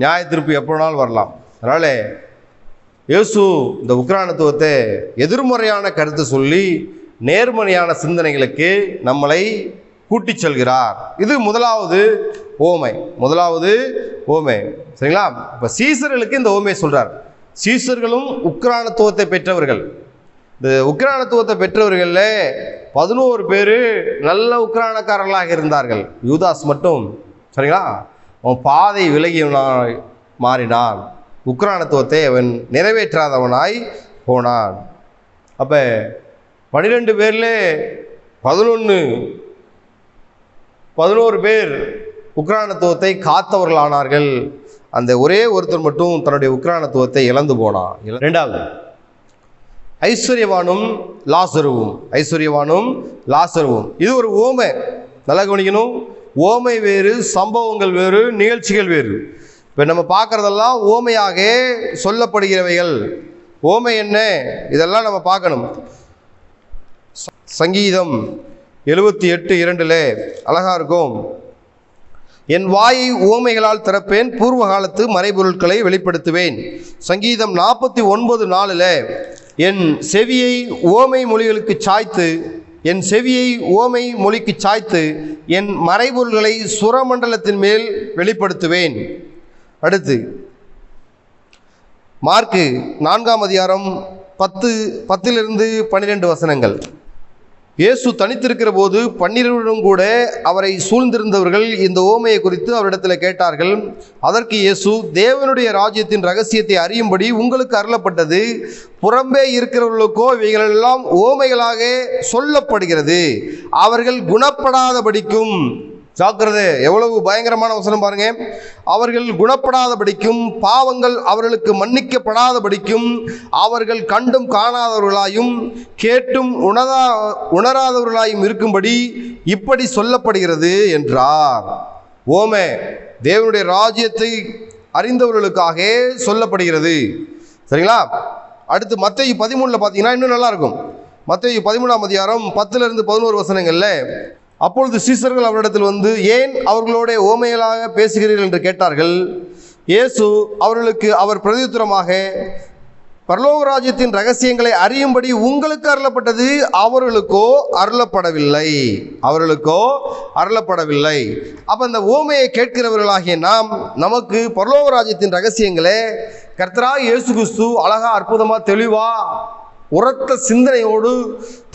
நியாய தீர்ப்பு எப்போனாலும் வரலாம். அதனால் இயேசு இந்த உக்ரானத்துவத்தை எதிர்மறையான கருத்து சொல்லி நேர்மறையான சிந்தனைகளுக்கு நம்மளை கூட்டி செல்கிறார். இது முதலாவது ஓமை. சரிங்களா? இப்போ சீசர்களுக்கு இந்த ஓமையை சொல்றார். சீசர்களும் உக்ரானத்துவத்தை பெற்றவர்கள். இந்த உக்ரானத்துவத்தை பெற்றவர்களில் 11 பேர் நல்ல உக்ரானக்காரர்களாக இருந்தார்கள். யூதாஸ் மட்டும், சரிங்களா, அவன் பாதை விலகி மாறினான். உக்ரானத்துவத்தை அவன் நிறைவேற்றாதவனாய் போனான். அப்போ 12 பேரில் 11 பேர் உக்ரானத்துவத்தை காத்தவர்களானார்கள். அந்த ஒரே ஒருத்தர் மட்டும் தன்னுடைய உக்ரானத்துவத்தை இழந்து போனான். 2வது ஐஸ்வர்யவானும் லாசருவும். இது ஒரு ஓமை. நல்லா கவனிக்கணும். ஓமை வேறு, சம்பவங்கள் வேறு, நிகழ்ச்சிகள் வேறு. இப்போ நம்ம பார்க்குறதெல்லாம் ஓமையாக சொல்லப்படுகிறவைகள். ஓமை என்ன, இதெல்லாம் நம்ம பார்க்கணும். சங்கீதம் 78:2 அழகா இருக்கும். என் வாயை உவமைகளால் திறப்பேன், பூர்வ காலத்து மறைபொருட்களை வெளிப்படுத்துவேன். சங்கீதம் 49:4 என் செவியை உவமை மொழிக்கு சாய்த்து என் மறைபொருள்களை சுரமண்டலத்தின் மேல் வெளிப்படுத்துவேன். அடுத்து மார்க்கு 4:10-12 இயேசு தனித்திருக்கிற போது 12 கூட அவரை சூழ்ந்திருந்தவர்கள் இந்த ஓமையை குறித்து அவரிடத்தில் கேட்டார்கள். அதற்கு இயேசு, தேவனுடைய ராஜ்யத்தின் ரகசியத்தை அறியும்படி உங்களுக்கு அருளப்பட்டது, புறம்பே இருக்கிறவர்களுக்கோ இவைகளெல்லாம் ஓமைகளாக சொல்லப்படுகிறது, அவர்கள் குணப்படாதபடிக்கும். ஜாக்கிரதை, எவ்வளவு பயங்கரமான வசனம் பாருங்க. அவர்கள் குணப்படாதபடிக்கும், பாவங்கள் அவர்களுக்கு மன்னிக்கப்படாதபடிக்கும், அவர்கள் கண்டும் காணாதவர்களாயும் கேட்டும் உணராதவர்களாயும் இருக்கும்படி இப்படி சொல்லப்படுகிறது என்றார். ஓமை தேவனுடைய ராஜ்யத்தை அறிந்தவர்களுக்காக சொல்லப்படுகிறது. சரிங்களா? அடுத்து மத்தேயு 13 பார்த்தீங்கன்னா இன்னும் நல்லா இருக்கும். மத்தேயு 13:10-11 அப்பொழுது சீசர்கள் அவரிடத்தில் வந்து, ஏன் அவர்களோட ஓமைகளாக பேசுகிறீர்கள் என்று கேட்டார்கள். இயேசு அவர்களுக்கு அவர் பிரதியுத்தரமாக, பரலோக ராஜ்யத்தின் ரகசியங்களை அறியும்படி உங்களுக்கு அருளப்பட்டது, அவர்களுக்கோ அருளப்படவில்லை. அப்போ இந்த ஓமையை கேட்கிறவர்களாகிய நமக்கு பரலோக ராஜ்யத்தின் ரகசியங்களை கர்த்தராகிய இயேசு கிறிஸ்து அழகா, அற்புதமா, தெளிவா, உரத்த சிந்தனையோடு,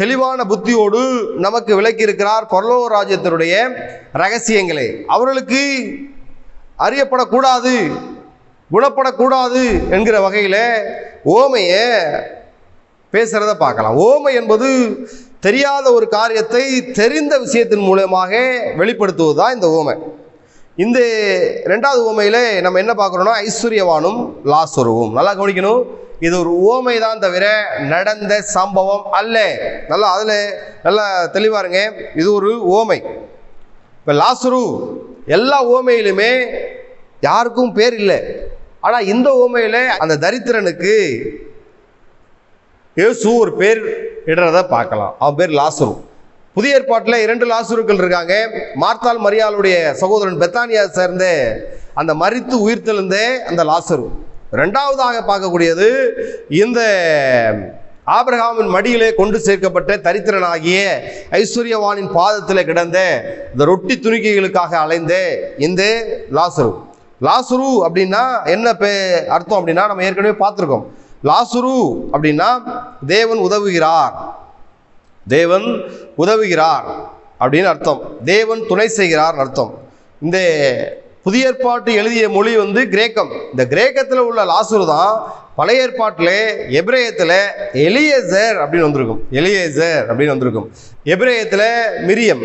தெளிவான புத்தியோடு நமக்கு விளக்கி இருக்கிறார். பரலோக ராஜ்யத்தினுடைய ரகசியங்களை அவர்களுக்கு அறியப்படக்கூடாது, குணப்படக்கூடாது என்கிற வகையில் ஓமையை பேசுகிறத பார்க்கலாம். ஓமை என்பது தெரியாத ஒரு காரியத்தை தெரிந்த விஷயத்தின் மூலமாக வெளிப்படுத்துவது தான் இந்த ஓமை. இந்த 2வது ஓமையில் நம்ம என்ன பார்க்குறோம்னா ஐஸ்வர்யவானும் லாசருவும். நல்லா கவனிக்கணும், இது ஒரு ஓமை தான் தவிர நடந்த சம்பவம் அல்ல. அதில் நல்லா தெளிவாருங்க, இது ஒரு ஓமை. இப்போ லாசரு எல்லா ஓமையிலுமே யாருக்கும் பேர் இல்லை. ஆனால் இந்த ஓமையில் அந்த தரித்திரனுக்கு இயேசு ஒரு பேர் இடுறத பார்க்கலாம். அவன் பேர் லாசரு. புதிய ஏற்பாட்டில் 2 லாசருக்கள் இருக்காங்க. மார்த்தாள் மரியாளுடைய சகோதரன் பெத்தானியா சேர்ந்த அந்த மரித்து உயிர்த்தெழுந்த அந்த லாசரு. 2வதாக பார்க்கக்கூடியது இந்த ஆபிரகாமின் மடியிலே கொண்டு சேர்க்கப்பட்ட தரித்திரனாகிய ஐஸ்வர்யவானின் பாதத்தில் கிடந்த இந்த ரொட்டி துணிக்கைகளுக்காக அலைந்த இந்த லாசரு. லாசரு அப்படின்னா என்ன அர்த்தம் அப்படின்னா நம்ம ஏற்கனவே பார்த்துருக்கோம். லாசரு அப்படின்னா தேவன் உதவுகிறார், தேவன் உதவுகிறார் அப்படின்னு அர்த்தம். தேவன் துணை செய்கிறார் அர்த்தம். இந்த புதிய ஏற்பாட்டு எழுதிய மொழி கிரேக்கம். இந்த கிரேக்கத்தில் உள்ள லாசரு தான் பழைய ஏற்பாட்டில் எபிரேயத்தில் எலியேசர் அப்படின்னு வந்திருக்கும். எலியேசர் அப்படின்னு வந்திருக்கும். எபிரேயத்தில் மிரியம்,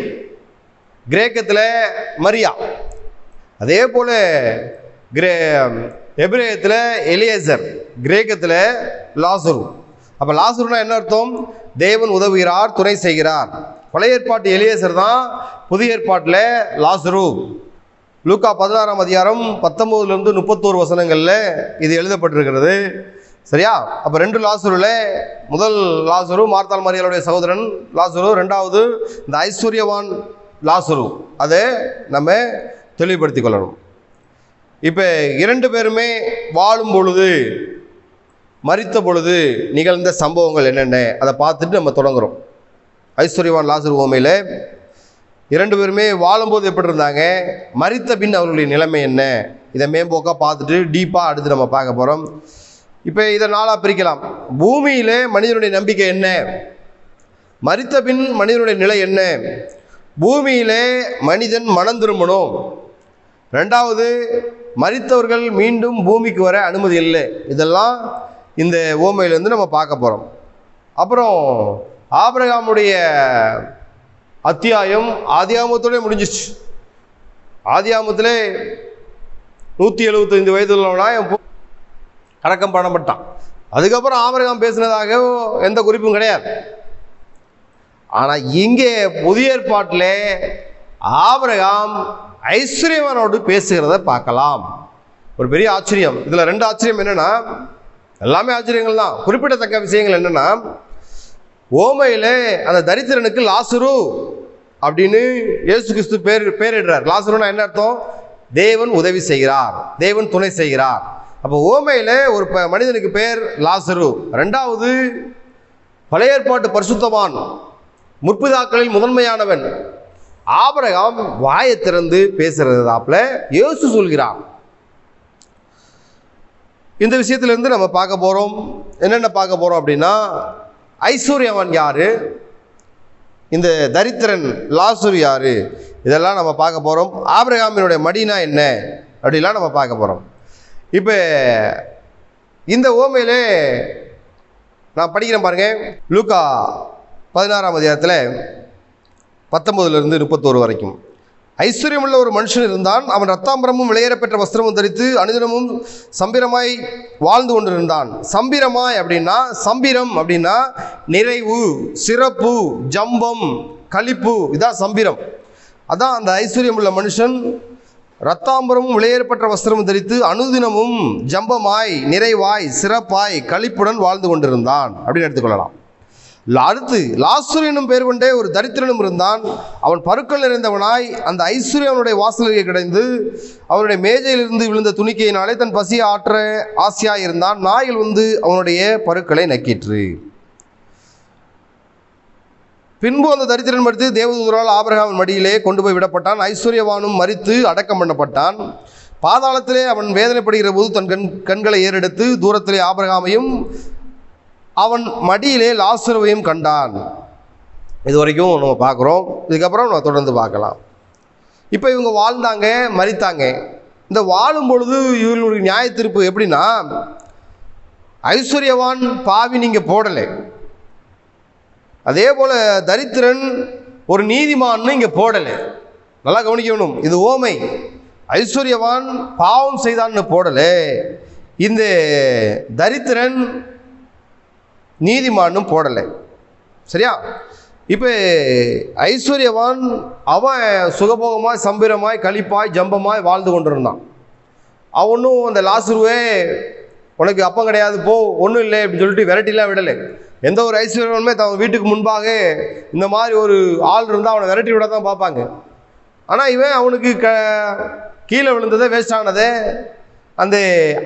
கிரேக்கத்தில் மரியா. அதே போல எபிரேயத்தில் எலியேசர், கிரேக்கத்தில் லாசரு. அப்போ லாசருனா என்ன அர்த்தம்? தேவன் உதவுகிறார், துணை செய்கிறார். பழைய ஏற்பாட்டு எலியேசர் தான், புதிய ஏற்பாட்டில் லாசரு. லூக்கா 16ஆம் அதிகாரம் 19 to 31 வசனங்களில் இது எழுதப்பட்டிருக்கிறது. சரியா? அப்போ 2 லாசருல, முதல் லாசரு மார்த்தாள் மரியாளுடைய சகோதரன் லாசரு, 2வது இந்த ஐஸ்வர்யவான் லாசரு. அதை நம்ம தெளிவுபடுத்திக் கொள்ளணும். இப்போ 2 பேருமே வாழும் பொழுது, மரித்த பொழுது நிகழ்ந்த சம்பவங்கள் என்னென்ன அதை பார்த்துட்டு நம்ம தொடங்குறோம். ஐஸ்வர்யவான் லாசரு ஓமையில் 2 பேருமே வாழும்போது எப்படி இருந்தாங்க, மரித்த பின் அவர்களுடைய நிலைமை என்ன, இதை மேம்போக்காக பார்த்துட்டு டீப்பாக அடுத்து நம்ம பார்க்க போகிறோம். இப்போ இதை 4ஆக பிரிக்கலாம். பூமியில் மனிதனுடைய நம்பிக்கை என்ன, மரித்த பின் மனிதனுடைய நிலை என்ன, பூமியிலே மனிதன் மனம் திரும்பணும், 2வது மரித்தவர்கள் மீண்டும் பூமிக்கு வர அனுமதி இல்லை. இதெல்லாம் இந்த ஓமையிலேருந்து நம்ம பார்க்க போகிறோம். அப்புறம் ஆபிரகாமுடைய அத்தியாயம் ஆதியாகமத்தோட முடிஞ்சிச்சு. ஆதியாகமத்திலே 175 வயது உள்ளவனாக அடக்கம் பண்ணப்பட்டான். அதுக்கப்புறம் ஆபிரகாம் பேசினதாக எந்த குறிப்பும் கிடையாது. ஆனால் இங்கே புதிய ஏற்பாட்டில் ஆபிரகாம் ஐஸ்வர்யவானோடு பேசுகிறத பார்க்கலாம். ஒரு பெரிய ஆச்சரியம். இதில் 2 ஆச்சரியம் என்னென்னா, எல்லாமே ஆச்சரியங்கள் தான். குறிப்பிடத்தக்க விஷயங்கள் என்னென்னா, ஓமையில் அந்த தரித்திரனுக்கு லாசரு அப்படின்னு இயேசு கிறிஸ்து பேரிடுறார். லாசருன்னா என்ன அர்த்தம்? தேவன் உதவி செய்கிறார், தேவன் துணை செய்கிறார். அப்போ ஓமையில் ஒரு மனிதனுக்கு பேர் லாசரு. 2வது பழைய ஏற்பாட்டு பரிசுத்தவான், முற்பிதாக்களில் முதன்மையானவன் ஆபிரகாம் வாயை திறந்து பேசுறதாப்புல இயேசு சொல்கிறார். இந்த விஷயத்திலிருந்து நம்ம பார்க்க போகிறோம். என்னென்ன பார்க்க போகிறோம் அப்படின்னா, ஐஸ்வர்யவான் யாரு, இந்த தரித்திரன் லாசரு யாரு, இதெல்லாம் நம்ம பார்க்க போகிறோம். ஆபிரகாமினுடைய மடினா என்ன அப்படிலாம் நம்ம பார்க்க போகிறோம். இப்போ இந்த ஓமையிலே நான் படிக்கிறேன் பாருங்க. லூக்கா 16ஆம் அதிகாரத்தில் 19 to 31 வரைக்கும். ஐஸ்வர்யமுள்ள ஒரு மனுஷன் இருந்தான். அவன் ரத்தாம்பரமும் விலையேறப்பெற்ற வஸ்திரமும் தரித்து அனுதினமும் சம்பிரமாய் வாழ்ந்து கொண்டிருந்தான். சம்பிரமாய் அப்படின்னா, சம்பிரம் அப்படின்னா நிறைவு, சிறப்பு, ஜம்பம், களிப்பு, இதான் சம்பிரம். அதான் அந்த ஐஸ்வர்யமுள்ள மனுஷன் ரத்தாம்பரமும் விலையேறப்பெற்ற வஸ்திரமும் தரித்து அனுதினமும் ஜம்பமாய், நிறைவாய், சிறப்பாய், களிப்புடன் வாழ்ந்து கொண்டிருந்தான் அப்படின்னு எடுத்துக்கொள்ளலாம். அடுத்து லாசரு என்னும் பெயர் கொண்டே ஒரு தரித்திரனும் இருந்தான். அவன் பருக்கள் நிறைந்தவனாய் அந்த ஐஸ்வர்யவனுடைய வாசலுக்கு கிடைந்து அவனுடைய மேஜையிலிருந்து விழுந்த துணிக்கையினாலே தன் பசியை ஆற்ற ஆசையாய் இருந்தான். நாய்கள் அவனுடைய பருக்களை நக்கிற்று. பின்பு அந்த தரித்திரன் மரித்து தேவதூதரால் ஆபிரகாமின் மடியிலே கொண்டு போய் விடப்பட்டான். ஐஸ்வர்யவானும் மரித்து அடக்கம் பண்ணப்பட்டான். பாதாளத்திலே அவன் வேதனைப்படுகிற போது தன் கண்களை ஏறெடுத்து தூரத்திலே ஆபிரகாமையும் அவன் மடியிலே லாசருவையும் கண்டான். இது வரைக்கும் நம்ம பார்க்குறோம். இதுக்கப்புறம் நம்ம தொடர்ந்து பார்க்கலாம். இப்போ இவங்க வாழ்ந்தாங்க, மரித்தாங்க. இந்த வாழும் பொழுது இவர்களுடைய நியாய தீர்ப்பு எப்படின்னா, ஐஸ்வர்யவான் பாவி நீங்கள் போடலை, அதே போல தரித்திரன் ஒரு நீதிமான்னு இங்கே போடலை. நல்லா கவனிக்கணும், இது ஓமை. ஐஸ்வர்யவான் பாவம் செய்தான்னு போடலை. இந்த தரித்திரன் நீதிமானும் போடலை. சரியா? இப்போ ஐஸ்வர்யவான் அவன் சுகபோகமாய் சம்பீரமாய் களிப்பாய் ஜம்பமாய் வாழ்ந்து கொண்டிருந்தான். அவனும் அந்த லாசருவே உனக்கு அப்பம் கிடையாது போ, ஒன்றும் இல்லை அப்படின்னு சொல்லிட்டு விரட்டிலாம் விடலை. எந்த ஒரு ஐஸ்வர்யவானுமே தன் வீட்டுக்கு முன்பாக இந்த மாதிரி ஒரு ஆள் இருந்தால் அவனை விரட்டி விட தான் பார்ப்பாங்க. ஆனால் இவன் அவனுக்கு கீழே விழுந்ததை வேஸ்ட் ஆனதை அந்த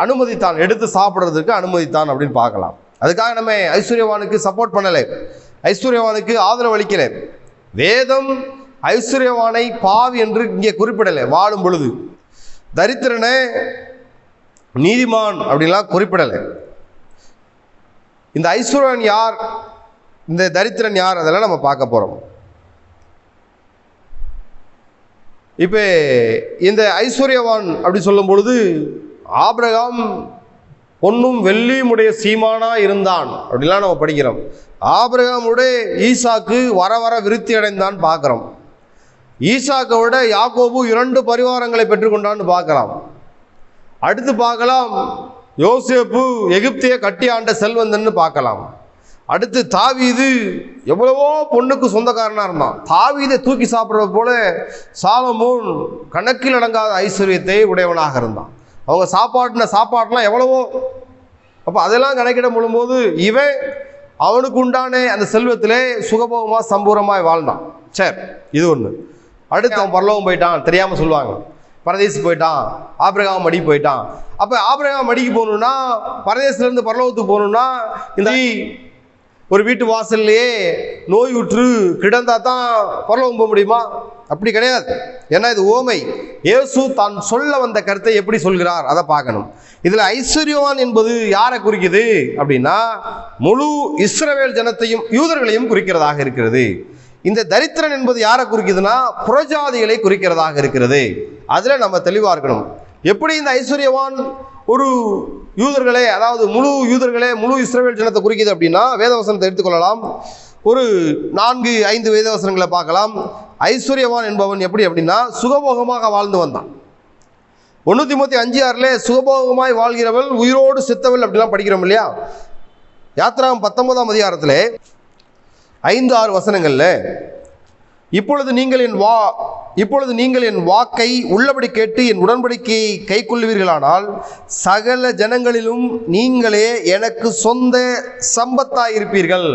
அனுமதித்தான், எடுத்து சாப்பிட்றதுக்கு அனுமதித்தான் அப்படின்னு பார்க்கலாம். அதுக்காக நம்ம ஐஸ்வர்யவானுக்கு சப்போர்ட் பண்ணலை, ஐஸ்வர்யவானுக்கு ஆதரவு அளிக்கலை. வேதம் ஐஸ்வர்யவானை பாவி என்று இங்கே குறிப்பிடலை வாழும் பொழுது. தரித்திரனை நீதிமான் அப்படின்லாம் குறிப்பிடலை. இந்த ஐஸ்வர்யவான் யார், இந்த தரித்திரன் யார், அதெல்லாம் நம்ம பார்க்க போகிறோம். இப்போ இந்த ஐஸ்வர்யவான் அப்படி சொல்லும் பொழுது ஆபிரகாம் பொன்னும் வெள்ளியும் உடைய சீமானா இருந்தான் அப்படிலாம் நம்ம படிக்கிறோம். ஆபிரகாமுடைய ஈசாக்கு வர வர விருத்தி அடைந்தான் பார்க்குறோம். ஈசாக்கை விட யாக்கோபு 2 பரிவாரங்களை பெற்றுக்கொண்டான்னு பார்க்கலாம். அடுத்து பார்க்கலாம் யோசேப்பு எகிப்திய கட்டி ஆண்ட செல்வந்தன்னு பார்க்கலாம். அடுத்து தாவீது எவ்வளவோ பொண்ணுக்கு சொந்தக்காரனாக இருந்தான். தாவீதை தூக்கி சாப்பிட்றது போல சாலமோன் கணக்கில் அடங்காத ஐஸ்வர்யத்தை உடையவனாக இருந்தான். அவங்க சாப்பாடுலாம் எவ்வளவோ. அப்போ அதெல்லாம் கணக்கிட முழும்போது இவன் அவனுக்கு உண்டான அந்த செல்வத்திலே சுகபோகமாக சம்பூரமாய் வாழ்ந்தான். சரி, இது ஒன்று. அடுத்து அவன் பரலோகம் போயிட்டான், தெரியாமல் சொல்லுவாங்க. பரதேசி போயிட்டான், ஆபிரகாம் மடிக்கு போயிட்டான். அப்போ ஆபிரகாம் மடிக்கு போகணுன்னா, பரதேசிலேருந்து பரலோகத்துக்கு போகணுன்னா, இந்த ஒரு வீட்டு வாசல்லையே நோய் உற்று கிடந்தா தான் பரலோகம் போக முடியுமா? அப்படி கிடையாது. ஏன்னா இது ஓமை. இயேசு தான் சொல்ல வந்த கருத்தை எப்படி சொல்கிறார் அதை பார்க்கணும். இதில் ஐஸ்வர்யவான் என்பது யாரை குறிக்குது அப்படின்னா, முழு இஸ்ரவேல் ஜனத்தையும் யூதர்களையும் குறிக்கிறதாக இருக்கிறது. இந்த தரித்திரன் என்பது யாரை குறிக்குதுன்னா, புறஜாதிகளை குறிக்கிறதாக இருக்கிறது. அதில் நம்ம தெளிவாக இருக்கணும். எப்படி இந்த ஐஸ்வர்யவான் ஒரு யூதர்களே, அதாவது முழு யூதர்களே, முழு இஸ்ரவேல் ஜனத்தை குறிக்குது அப்படின்னா, வேதவசனத்தை எடுத்துக்கொள்ளலாம். ஒரு 4-5 வேதவசனங்களை பார்க்கலாம். ஐஸ்வர்யவான் என்பவன் எப்படி அப்படின்னா, சுகபோகமாக வாழ்ந்து வந்தான். 1 தீமோத்தேயு 5:6 சுகபோகமாய் வாழ்கிறவள் உயிரோடு செத்தவள் அப்படிலாம் படிக்கிறோம் இல்லையா? யாத்திராகமம் 19ஆம் அதிகாரத்தில் 5-6 வசனங்களில் இப்பொழுது நீங்கள் என் வாக்கை உள்ளபடி கேட்டு என் உடன்படிக்கையை கை கொள்ளுவீர்களானால் சகல ஜனங்களிலும் நீங்களே எனக்கு சொந்த சம்பத்தாயிருப்பீர்கள்,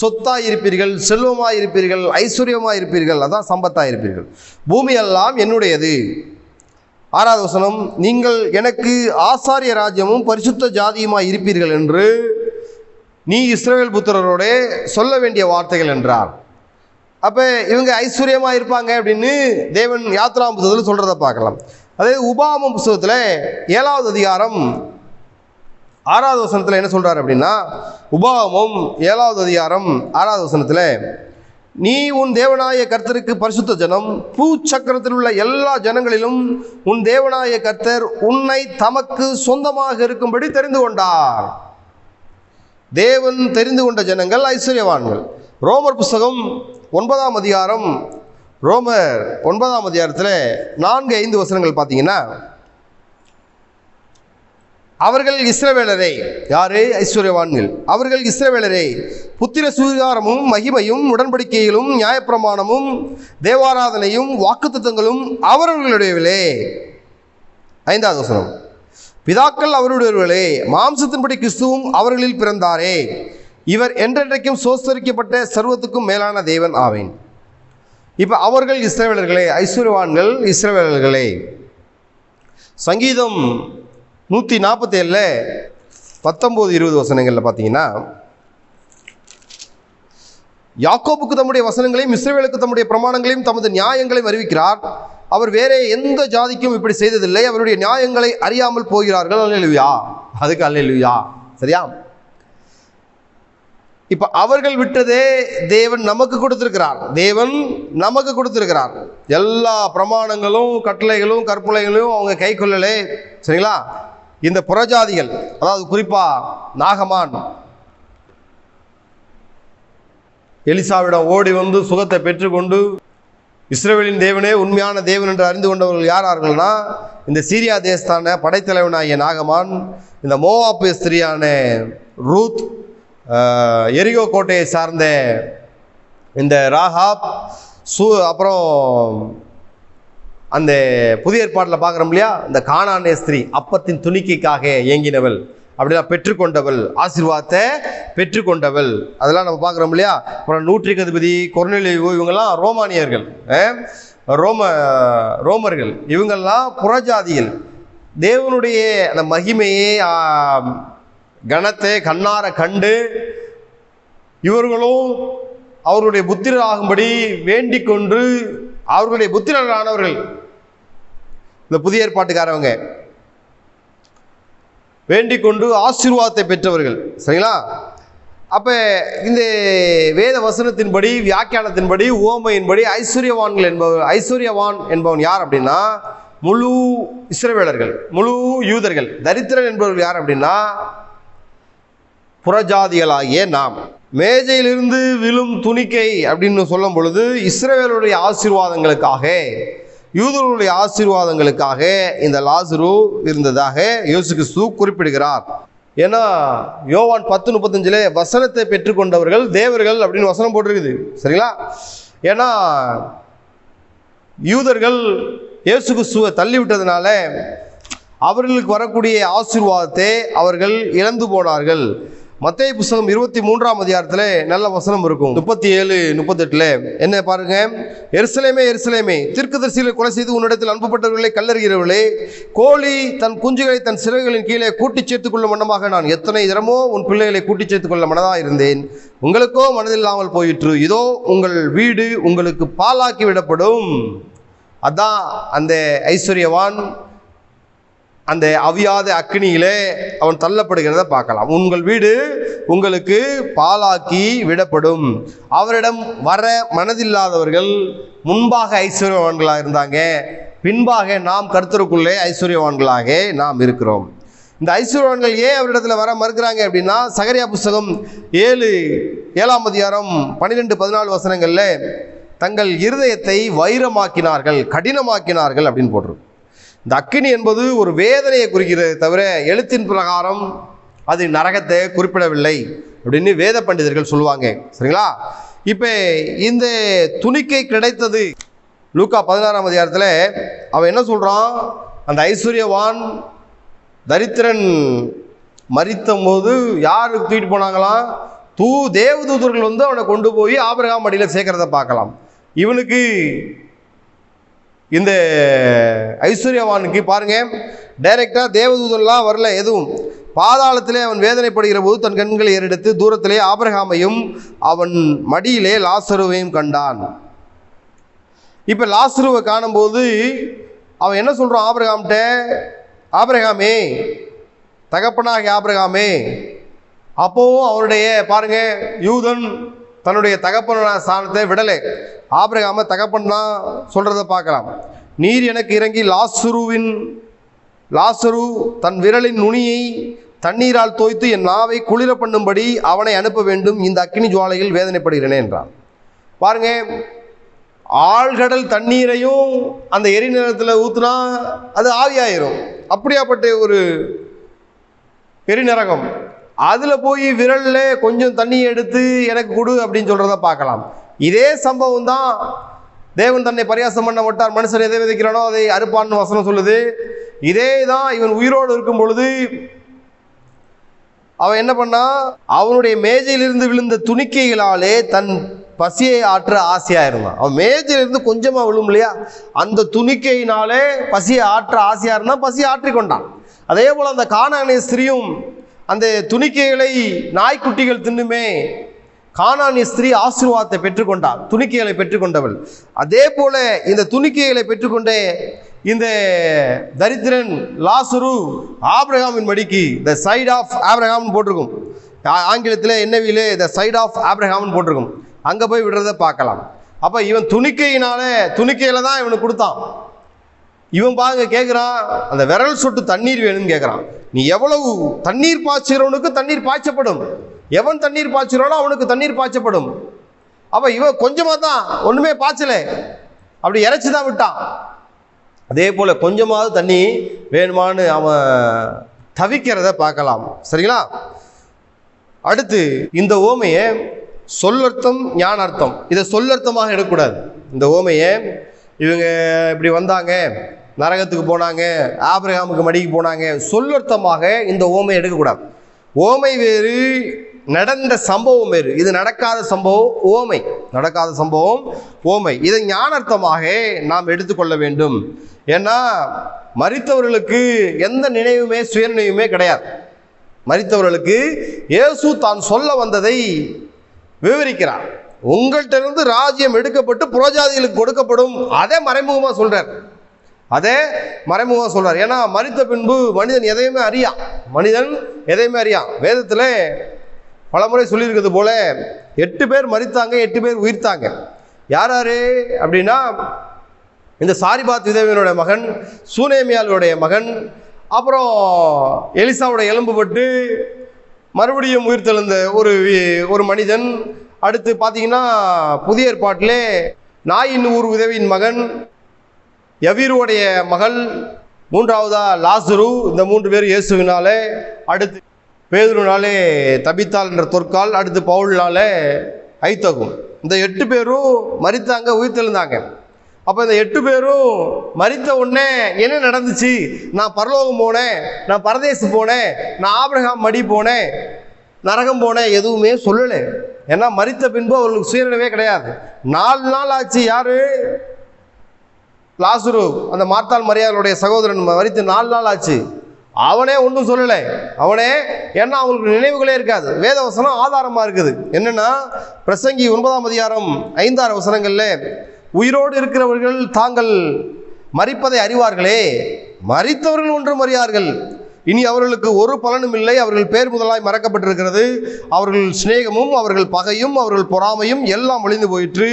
சொத்தாயிருப்பீர்கள், செல்வமாயிருப்பீர்கள், ஐஸ்வர்யமாயிருப்பீர்கள். அதான் சம்பத்தாயிருப்பீர்கள். பூமியெல்லாம் என்னுடையது. 6வது வசனம், நீங்கள் எனக்கு ஆசாரிய ராஜ்யமும் பரிசுத்த ஜாதியுமாய் இருப்பீர்கள் என்று நீ இஸ்ரவேல் புத்திரரோட சொல்ல வேண்டிய வார்த்தைகள் என்றார். அப்போ இவங்க ஐஸ்வர்யமாக இருப்பாங்க அப்படின்னு தேவன் யாத்திராகமம் புத்தகத்தில் சொல்கிறத பார்க்கலாம். அதே உபாகமம் புத்தகத்தில் 7வது அதிகாரம் 6வது வசனத்தில் என்ன சொல்கிறார் அப்படின்னா, உபாகமம் 7வது அதிகாரம் 6வது வசனத்தில், நீ உன் தேவனாய கர்த்தருக்கு பரிசுத்த ஜனம், பூச்சக்கரத்தில் உள்ள எல்லா ஜனங்களிலும் உன் தேவனாய கர்த்தர் உன்னை தமக்கு சொந்தமாக இருக்கும்படி தெரிந்து கொண்டார். தேவன் தெரிந்து கொண்ட ஜனங்கள் ஐஸ்வர்யவான்கள். ரோமர் புஸ்தகம் 9ஆம் அதிகாரம், ரோமர் 9ஆம் அதிகாரத்தில் 4-5 வசனங்கள் பார்த்தீங்கன்னா, அவர்கள் இஸ்ரவேலரே, யாரே ஐஸ்வர்யவான்கள், அவர்கள் இஸ்ரவேலரே, புத்திர சுவீகாரமும் மகிமையும் உடன்படிக்கையிலும் நியாயப்பிரமாணமும் தேவாராதனையும் வாக்குத்தத்தங்களும் அவர்களுடையவர்களே. 5வது வசனம், பிதாக்கள் அவருடையவர்களே, மாம்சத்தின்படி கிறிஸ்துவும் அவர்களில் பிறந்தாரே, இவர் என்றென்றைக்கும் சோஸ்தரிக்கப்பட்ட சர்வத்துக்கும் மேலான தேவன் ஆவேன். இப்போ அவர்கள் இஸ்ரவேலர்களே, ஐஸ்வர்யவான்கள் இஸ்ரவேலர்களே. சங்கீதம் 147 19-20 வசனங்களில் பார்த்தீங்கன்னா, யாக்கோபுக்கு தம்முடைய வசனங்களையும் இஸ்ரவேலுக்கு தம்முடைய பிரமாணங்களையும் தமது நியாயங்களையும் அறிவிக்கிறார். அவர் வேறே எந்த ஜாதிக்கும் இப்படி செய்ததில்லை. அவருடைய நியாயங்களை அறியாமல் போகிறார்கள். அல்லேலூயா. அதுக்கு அல்லேலூயா. சரியா? இப்போ அவர்கள் விட்டதே தேவன் நமக்கு கொடுத்திருக்கிறார். தேவன் நமக்கு கொடுத்திருக்கிறார். எல்லா பிரமாணங்களும் கட்டளைகளும் கற்பனைகளும் அவங்க கை கொள்ளலே. சரிங்களா? இந்த புறஜாதிகள், அதாவது குறிப்பா நாகமான், எலிசாவிடம் ஓடி வந்து சுகத்தை பெற்றுக்கொண்டு இஸ்ரவேலின் தேவனே உண்மையான தேவன் என்று அறிந்து கொண்டவர்கள் யாரார்கள்னா இந்த சீரியா தேசத்தான படைத்தலைவனாகிய நாகமான், இந்த மோவாப்பு ஸ்திரியான ரூத், எரிகோ கோட்டையை சார்ந்த இந்த ராகாப், அப்புறம் அந்த புதிய ஏற்பாட்டில் பார்க்குறோம் இல்லையா, இந்த கானானிய ஸ்திரீ அப்பத்தின் துணிக்கைக்காக ஏங்கினவள், அப்படிலாம் பெற்றுக்கொண்டவள், ஆசீர்வாதத்தை பெற்றுக்கொண்டவள், அதெல்லாம் நம்ம பார்க்குறோம் இல்லையா. அப்புறம் நூற்றுக்கு அதிபதி கொர்நேலியு, இவங்கெல்லாம் ரோமானியர்கள், ரோமர்கள், இவங்கெல்லாம் புறஜாதிகள். தேவனுடைய அந்த மகிமையை கனத்தை கண்ணார கண்டு இவர்களும் அவருடைய புத்திரராகும்படி வேண்டிக் கொண்டு அவர்களுடைய புத்திரரானவர்கள் இந்த புதிய ஏற்பாட்டுக்காரவங்க வேண்டிக் கொண்டு ஆசீர்வாதத்தை பெற்றவர்கள். சரிங்களா? அப்போ இந்த வேத வசனத்தின்படி, வியாக்கியானத்தின்படி, உவமையின்படி ஐஸ்வர்யவான் என்பவன் யார் அப்படின்னா முழு இஸ்ரவேலர்கள், முழு யூதர்கள். தரித்திரன் என்பவர்கள் யார் அப்படின்னா புறஜாதிகளாகிய நாம். மேஜையிலிருந்து விழும் துணிக்கை அப்படின்னு சொல்லும் பொழுது இஸ்ரவேலுடைய ஆசீர்வாதங்களுக்காக, யூதர்களுடைய ஆசீர்வாதங்களுக்காக இந்த லாசரு இருந்ததாக இயேசு கிறிஸ்து குறிப்பிடுகிறார். ஏன்னா யோவான் 10:35 வசனத்தை பெற்றுக்கொண்டவர்கள் தேவர்கள் அப்படின்னு வசனம் போட்டிருக்குது. சரிங்களா? ஏன்னா யூதர்கள் இயேசு கிறிஸ்துவை தள்ளிவிட்டதுனால அவர்களுக்கு வரக்கூடிய ஆசீர்வாதத்தை அவர்கள் இழந்து போனார்கள். மத்தேயு புத்தகம் 23ஆம் அதிகாரத்தில் நல்ல வசனம் இருக்கும். 37-38 என்ன பாருங்க. எருசலேமே எருசலேமே, தீர்க்கதரிசிகளை கொலை செய்து உன்னிடத்தில் அனுப்பப்பட்டவர்களை கல்லறுகிறவர்களே, கோழி தன் குஞ்சுகளை தன் சிறகுகளின் கீழே கூட்டிச் சேர்த்துக் கொள்ளும் வண்ணமாக நான் எத்தனை தினமோ உன் பிள்ளைகளை கூட்டிச் சேர்த்துக் கொள்ள மனதாக இருந்தேன், உங்களுக்கோ மனதில்லாமல் போயிற்று. இதோ உங்கள் வீடு உங்களுக்கு பாலாக்கி விடப்படும். அதான் அந்த ஐஸ்வர்யவான் அந்த அவியாத அக்னியிலே அவன் தள்ளப்படுகிறத பார்க்கலாம். உங்கள் வீடு உங்களுக்கு பாலாக்கி விடப்படும். அவரிடம் வர மனதில்லாதவர்கள் முன்பாக ஐஸ்வர்யவான்களாக இருந்தாங்க, பின்பாக நாம் கர்த்தருக்குள்ளே ஐஸ்வர்யவான்களாக நாம் இருக்கிறோம். இந்த ஐஸ்வர்யவான்கள் ஏன் அவரிடத்துல வர மறுக்கிறாங்க அப்படின்னா சகரியா புஸ்தகம் 7ஆம் அதிகாரம் 12-14 வசனங்களில் தங்கள் இருதயத்தை வைரமாக்கினார்கள், கடினமாக்கினார்கள் அப்படின்னு போட்டிருக்கு. இந்த அக்கினி என்பது ஒரு வேதனையை குறிக்கிறது தவிர எழுத்தின் பிரகாரம் அது நரகத்தை குறிப்பிடவில்லை அப்படின்னு வேத பண்டிதர்கள் சொல்லுவாங்க. சரிங்களா? இப்போ இந்த துணிக்கை கிடைத்தது லூக்கா 16ஆம் அதிகாரத்தில் அவன் என்ன சொல்கிறான், அந்த ஐஸ்வர்யவான் தரித்திரன் மரித்த போது யாருக்கு தூக்கிட்டு போனாங்களாம், தேவதூதர்கள் வந்து அவனை கொண்டு போய் ஆபிரகாம் மடியில் சேர்க்கிறத பார்க்கலாம். இவனுக்கு இந்த ஐஸ்வர்யவானுக்கு பாருங்க, டைரக்டாக தேவதூதன்லாம் வரல, எதுவும் பாதாளத்திலே அவன் வேதனைப்படுகிற போது தன் கண்களை ஏறெடுத்து தூரத்திலே ஆபிரகாமையும் அவன் மடியிலே லாசருவையும் கண்டான். இப்போ லாசருவை காணும்போது அவன் என்ன சொல்கிறான் ஆபிரகாம்கிட்ட, ஆபிரகாமே, தகப்பனாகிய ஆபிரகாமே. அப்போவும் அவனுடைய பாருங்க, யூதன் தன்னுடைய தகப்பன ஸ்தானத்தை விடலை, ஆபிரகாம தகப்பன் தான் சொல்கிறத பார்க்கலாம். நீர் எனக்கு இறங்கி லாசரு தன் விரலின் நுனியை தண்ணீரால் தோய்த்து என் நாவை குளிர பண்ணும்படி அவனை அனுப்ப வேண்டும், இந்த அக்கினி ஜுவாலையில் வேதனைப்படுகிறேனே என்றான். பாருங்க, ஆழ்கடல் தண்ணீரையும் அந்த எரிநிலத்தில் ஊற்றுனா அது ஆவியாயிரும். அப்படியாப்பட்ட ஒரு எரிநரகம். அதில் போய் விரலில் கொஞ்சம் தண்ணி எடுத்து எனக்கு கொடு அப்படின்னு சொல்கிறத பார்க்கலாம். இதே சம்பவம் தான் தேவன் தன்னை பரியாசம் பண்ண மாட்டார், மனுஷன் எதை விதைக்கிறானோ அதை அறுப்பான்னு வசனம் சொல்லுது. இதே தான் இவன் உயிரோடு இருக்கும் பொழுது அவன் என்ன பண்ணா, அவனுடைய மேஜையிலிருந்து விழுந்த துணிக்கைகளாலே தன் பசியை ஆற்ற ஆசையாக இருந்தான். அவன் மேஜையிலிருந்து கொஞ்சமாக விழும் இல்லையா, அந்த துணிக்கையினாலே பசியை ஆற்ற ஆசையாக இருந்தான், பசியை ஆற்றிக்கொண்டான். அதே போல் அந்த கானானிய ஸ்திரீயும் அந்த துணிக்கைகளை நாய்க்குட்டிகள் தின்னுமே, கானானிய ஸ்திரீ ஆசீர்வாதத்தை பெற்றுக்கொண்டாள், துணிக்கைகளை பெற்றுக்கொண்டவள். அதே போல இந்த துணிக்கைகளை பெற்றுக்கொண்ட இந்த தரித்திரன் லாசரு ஆபிரகாமின் மடிக்கு த சைட் ஆஃப் ஆபிரகாம்னு போட்டிருக்கும். ஆங்கிலத்தில் என்னவிலே த சைட் ஆஃப் ஆபிரகாம்னு போட்டிருக்கும். அங்கே போய் விடுறத பார்க்கலாம். அப்போ இவன் துணிக்கையில தான் இவனுக்கு கொடுத்தான். இவன் பாருங்க கேட்குறான், அந்த விரல் சொட்டு தண்ணீர் வேணும்னு கேட்குறான். நீ எவ்வளவு தண்ணீர் பாய்ச்சுகிறவனுக்கு தண்ணீர் பாய்ச்சப்படும், எவன் தண்ணீர் பாய்ச்சுகிறானோ அவனுக்கு தண்ணீர் பாய்ச்சப்படும். அப்போ இவன் கொஞ்சமாக தான் ஒன்றுமே பாய்ச்சலை, அப்படி இறைச்சி தான் விட்டான். அதே போல் கொஞ்சமாவது தண்ணி வேணுமான்னு அவன் தவிக்கிறத பார்க்கலாம். சரிங்களா? அடுத்து இந்த ஓமையை சொல்லர்த்தம் ஞானார்த்தம், இதை சொல்லர்த்தமாக எடுக்கக்கூடாது. இந்த ஓமையை இவங்க இப்படி வந்தாங்க, நரகத்துக்கு போனாங்க, ஆபிரகாமுக்கு மடிக்கு போனாங்க, சொல்லர்த்தமாக இந்த ஓமையை எடுக்கக்கூடாது. ஓமை வேறு, நடந்த சம்பவம் வேறு. இது நடக்காத சம்பவம் ஓமை, நடக்காத சம்பவம் ஓமை. இதை ஞானார்த்தமாக நாம் எடுத்துக்கொள்ள வேண்டும். ஏன்னா மரித்தவர்களுக்கு எந்த நினைவுமே சுயநினைவுமே கிடையாது. மரித்தவர்களுக்கு இயேசு தான் சொல்ல வந்ததை விவரிக்கிறார். உங்கள்கிட்ட இருந்து ராஜ்யம் எடுக்கப்பட்டு புறஜாதிகளுக்கு கொடுக்கப்படும், அதே மறைமுகமாக சொல்றார், அதே மறைமுகமாக சொல்றார். ஏன்னா மரித்த பின்பு மனிதன் எதையுமே அறியான், மனிதன் எதையுமே அறியான். வேதத்தில் பலமுறை சொல்லியிருக்கிறது போல 8 பேர் மரித்தாங்க, 8 பேர் உயிர்த்தாங்க. யார் யாரு அப்படின்னா, இந்த சாரிபாத் விதவையினுடைய மகன், சூனேமியாளுடைய மகன், அப்புறம் எலிசாவுடைய எலும்புப்பட்டு மறுபடியும் உயிர்த்தெழுந்த ஒரு மனிதன். அடுத்து பார்த்தீங்கன்னா புதிய ஏற்பாட்டிலே நாயின் ஊர் விதவியின் மகன், யவீருடைய மகள், மூன்றாவதா லாசரு. இந்த 3 பேர் இயேசுவினாலே, அடுத்து பேதுருனாலே தபித்தாள் என்ற தொற்கால், அடுத்து பவுல்னாலே ஐத்தகும். இந்த 8 பேரும் மரித்தாங்க, உயிர்த்தெழுந்தாங்க. அப்போ இந்த 8 பேரும் மரித்த உடனே என்ன நடந்துச்சு? நான் பரலோகம் போனேன், நான் பரதேசு போனேன், நான் ஆபிரகாம் மடி போனேன், நரகம் போனேன், எதுவுமே சொல்லலை. ஏன்னா மரித்த பின்பு அவர்களுக்கு சுயநினைவே கிடையாது. 4 நாள் ஆச்சு. யாரு? லாசரு, அந்த மார்த்தாள் மரியாளுடைய சகோதரன் மரித்து 4 நாள் ஆச்சு. அவனே ஒன்றும் சொல்லலை. அவனே, ஏன்னா அவங்களுக்கு நினைவுகளே இருக்காது. வேதவசனம் ஆதாரமாக இருக்குது. என்னென்னா பிரசங்கி 9ஆம் அதிகாரம் 5-6 வசனங்களில், உயிரோடு இருக்கிறவர்கள் தாங்கள் மரிப்பதை அறிவார்களே, மரித்தவர்கள் ஒன்றும் அறியார்கள், இனி அவர்களுக்கு ஒரு பலனும் இல்லை, அவர்கள் பேர் முதலாய் மறக்கப்பட்டிருக்கிறது, அவர்கள் சிநேகமும் அவர்கள் பகையும் அவர்கள் பொறாமையும் எல்லாம் ஒளிந்து போயிற்று,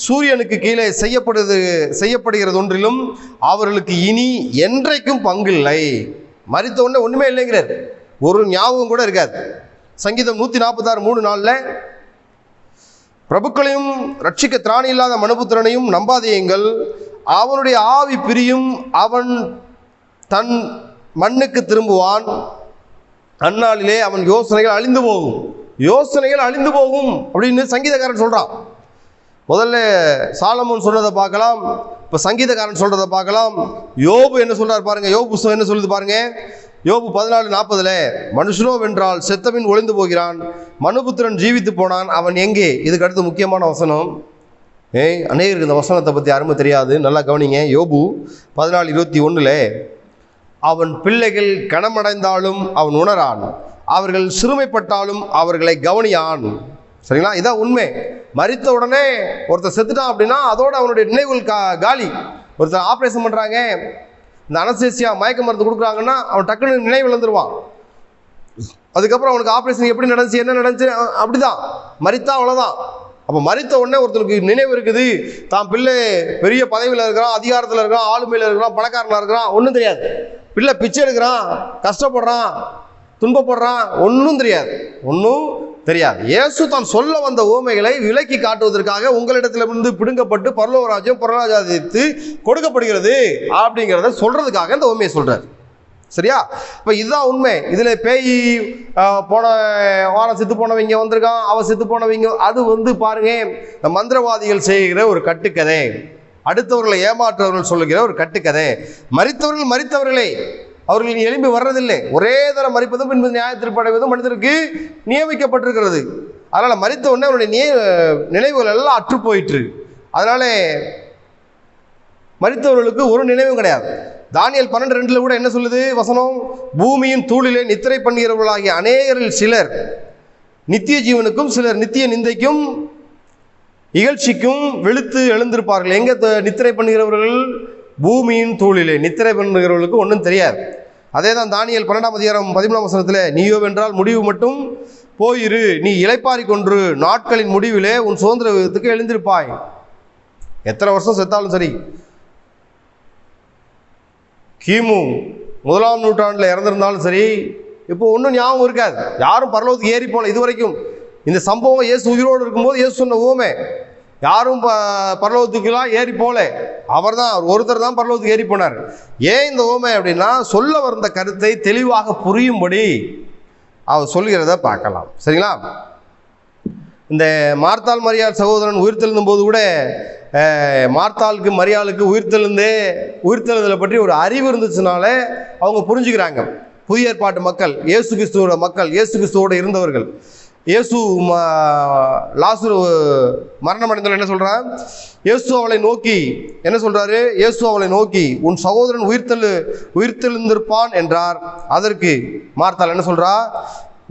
சூரியனுக்கு கீழே செய்யப்படுகிறது ஒன்றிலும் அவர்களுக்கு இனி என்றைக்கும் பங்கில்லை. மரித்த உடனே ஒன்றுமே இல்லைங்கிறார், ஒரு ஞாபகம் கூட இருக்காது. சங்கீதம் 146:3-4, பிரபுக்களையும் ரட்சிக்க திராணி இல்லாத மனுபுத்திரனையும் நம்பாதேயுங்கள், அவனுடைய ஆவி பிரியும், அவன் தன் மண்ணுக்கு திரும்புவான், அந்நாளிலே அவன் யோசனைகள் அழிந்து போகும். யோசனைகள் அழிந்து போகும் அப்படின்னு சங்கீதக்காரன் சொல்றான். முதல்ல சாலமோன் சொல்றதை பார்க்கலாம், இப்போ சங்கீதக்காரன் சொல்றதை பார்க்கலாம். யோபு என்ன சொல்றாரு பாருங்க, யோபு புத்தகம் என்ன சொல்லுது பாருங்க. யோபு 14:40, மனுஷனோ வென்றால் செத்தபின் ஒளிந்து போகிறான், மனுபுத்திரன் ஜீவித்து போனான், அவன் எங்கே? இதுக்கு அடுத்து முக்கியமான வசனம். அநேகருக்கு இந்த வசனத்தை பற்றி யாருமே தெரியாது, நல்லா கவனிங்க. யோபு 14:21, அவன் பிள்ளைகள் கனமடைந்தாலும் அவன் உணரான், அவர்கள் சிறுமைப்பட்டாலும் அவர்களை கவனியான். சரிங்களா? இதான் உண்மை. மரித்த உடனே ஒருத்தர் செத்துட்டான் அப்படின்னா அதோட அவனுடைய நினைவுகள் காலி. ஒருத்தர் ஆப்ரேஷன் பண்ணுறாங்க, இந்த அனஸ்தேசியா மயக்க மருந்து கொடுக்குறாங்கன்னா அவன் டக்குன்னு நினைவு இழந்துருவான். அதுக்கப்புறம் அவனுக்கு ஆப்ரேஷன் எப்படி நடந்துச்சு, என்ன நடந்துச்சு, அப்படிதான். மரித்தா அவ்வளோதான். அப்போ மரித்த உடனே ஒருத்தருக்கு நினைவு இருக்குது, தான் பிள்ளை பெரிய பதவியில் இருக்கிறான், அதிகாரத்தில் இருக்கிறான், ஆளுமையில் இருக்கிறான், பணக்காரனாக இருக்கிறான், ஒன்றும் தெரியாது. பிள்ளை பிச்சை எடுக்கிறான், கஷ்டப்படுறான், துன்பப்படுறான், ஒன்றும் தெரியாது, ஒன்றும் தெரியாது. இயேசு தான் சொல்ல வந்த ஓமைகளை விலக்கி காட்டுவதற்காக உங்களிடத்திலிருந்து பிடுங்கப்பட்டு பரலோக ராஜ்யம் புறராஜ்யத்து கொடுக்கப்படுகிறது அப்படிங்கிறத சொல்றதுக்காக இந்த ஓமையை சொல்றார். சரியா? இப்போ இதுதான் உண்மை. இதில் பேய் போன வாரம் செத்து போனவங்க வந்திருக்கான், அவன் செத்து போனவங்க, அது பாருங்க இந்த மந்திரவாதிகள் செய்கிற ஒரு கட்டுக்கதை, அடுத்தவர்களை ஏமாற்றவர்கள் சொல்லுகிற ஒரு கட்டுக்கதை. மரித்தவர்களே அவர்கள் எழும்பி வர்றதில்லை. ஒரே தரம் மரிப்பதும் பின்பு நியாயத்திற்படைவதும் மனிதருக்கு நியமிக்கப்பட்டிருக்கிறது. அதனால் மரித்த உடனே அவருடைய நினைவுகள் எல்லாம் அற்று போயிற்று. அதனால மரித்தவர்களுக்கு ஒரு நினைவும் கிடையாது. தானியேல் 12:2 கூட என்ன சொல்லுது வசனம்? பூமியின் தூளிலே நித்திரை பண்ணுகிறவர்களாகிய அநேகரில் சிலர் நித்திய ஜீவனுக்கும் சிலர் நித்திய நிந்தைக்கும் இகழ்ச்சிக்கும் வெளுத்து எழுந்திருப்பார்கள். எங்க நித்திரை பண்ணுகிறவர்கள்? பூமியின் தூளிலே. நித்திரை பண்ணுகிறவர்களுக்கு ஒன்றும் தெரியாது. அதே தான் தானியேல் 12ஆம் அதிகாரம் 13ஆம் வசனத்தில், நீயோ வென்றால் முடிவு மட்டும் போயிரு, நீ இளைப்பாரி கொன்று நாட்களின் முடிவிலே உன் சுதந்திர விதத்துக்கு எழுந்திருப்பாய். எத்தனை வருஷம் செத்தாலும் சரி, கிமு 1ஆம் நூற்றாண்டில் இறந்திருந்தாலும் சரி, இப்போ ஒன்றும் ஞாபகம் இருக்காது. யாரும் பரலோகத்துக்கு ஏறி போல. இது வரைக்கும் இந்த சம்பவம் இயேசு உயிரோடு இருக்கும்போது இயேசு சொன்ன ஊமை. யாரும் பரலோகத்துக்குலாம் ஏறி போல, அவர் தான் ஒருத்தர் தான் பரலோகத்துக்கு ஏறி போனார். ஏன் இந்த ஊமை அப்படின்னா, சொல்ல வந்த கருத்தை தெளிவாக புரியும்படி அவர் சொல்கிறத பார்க்கலாம். சரிங்களா? இந்த மார்த்தாள் மரியாள் சகோதரன் உயிர்த்தெழுந்தும் போது கூட மார்த்தாளுக்கு மரியாளுக்கு உயிர்த்தெழுதலை பற்றி ஒரு அறிவு இருந்துச்சுனால அவங்க புரிஞ்சுக்கிறாங்க. புதிய ஏற்பாட்டு மக்கள், இயேசு கிறிஸ்துவோட மக்கள், இயேசு கிறிஸ்துவோட இருந்தவர்கள். இயேசு லாசரு மரணம் அடைந்தவர் என்ன சொல்றார்? இயேசு அவளை நோக்கி என்ன சொல்றாரு? இயேசு அவளை நோக்கி உன் சகோதரன் உயிர்த்தெழுந்திருப்பான் என்றார். அதற்கு மார்த்தாள் என்ன சொல்றா?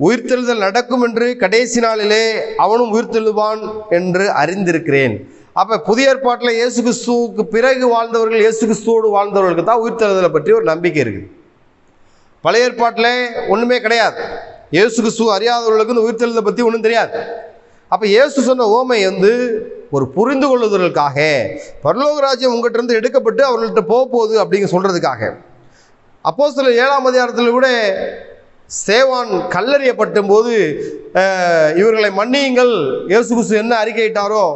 உயிர்த்தெழுதல் நடக்கும் என்று கடைசி நாளிலே அவனும் உயிர்த்தெழுவான் என்று அறிந்திருக்கிறேன். அப்ப புதிய ஏற்பாட்டில் இயேசு கிறிஸ்துவுக்கு பிறகு வாழ்ந்தவர்கள், இயேசு கிறிஸ்துவோடு வாழ்ந்தவர்களுக்கு தான் உயிர்த்தெழுதலை பற்றி ஒரு நம்பிக்கை இருக்குது. பழைய ஏற்பாட்டில் ஒண்ணுமே கிடையாது. இயேசு கிறிஸ்துவ அறியாதவர்களுக்கு இந்த உயிர்த்தெழுதலை பற்றி ஒன்றும் தெரியாது. அப்போ இயேசு சொன்ன ஓமை ஒரு புரிந்து கொள்ளுதலுக்காக, பரலோக ராஜ்யம் உங்கள்கிட்ட இருந்து எடுக்கப்பட்டு அவர்கள்ட்ட போகுது அப்படிங்க சொல்றதுக்காக. அப்போஸ்தலர் 7ஆம் அதிகாரத்தில் கூட சேவான் கல்லறியப்படும் போது இவர்களை மன்னியுங்கள், இயேசு கிறிஸ்து என்ன அறிக்கையிட்டாரோ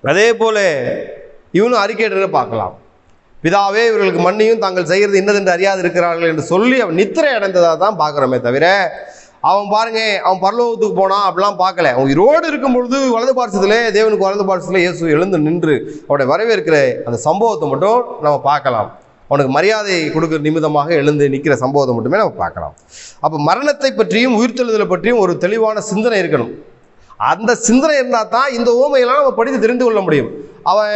அதே போல இவனும் அறிக்கையிட்ட பார்க்கலாம். பிதாவே இவர்களுக்கு மன்னியும், தாங்கள் செய்கிறது இன்னதென்று அறியாது இருக்கிறார்கள் என்று சொல்லி அவன் நித்திரை அடைந்ததாக தான் பார்க்குறோமே தவிர, அவன் பாருங்க அவன் பரலோகத்துக்கு போனான் அப்படிலாம் பார்க்கல. அவன் உயிரோடு இருக்கும் பொழுது வலது பார்சத்திலே, தேவனுக்கு வலது பார்சத்திலே இயேசு எழுந்து நின்று அவனை வரவேற்கிற அந்த சம்பவத்தை மட்டும் நம்ம பார்க்கலாம். அவனுக்கு மரியாதை கொடுக்குற நிமித்தமாக எழுந்து நிற்கிற சம்பவத்தை மட்டுமே நம்ம பார்க்கலாம். அப்போ மரணத்தை பற்றியும் உயிர்த்தெழுதலை பற்றியும் ஒரு தெளிவான சிந்தனை இருக்கணும். அந்த சிந்தனை இருந்தால் தான் இந்த ஓமையெல்லாம் நம்ம படித்து தெரிந்து கொள்ள முடியும். அவன்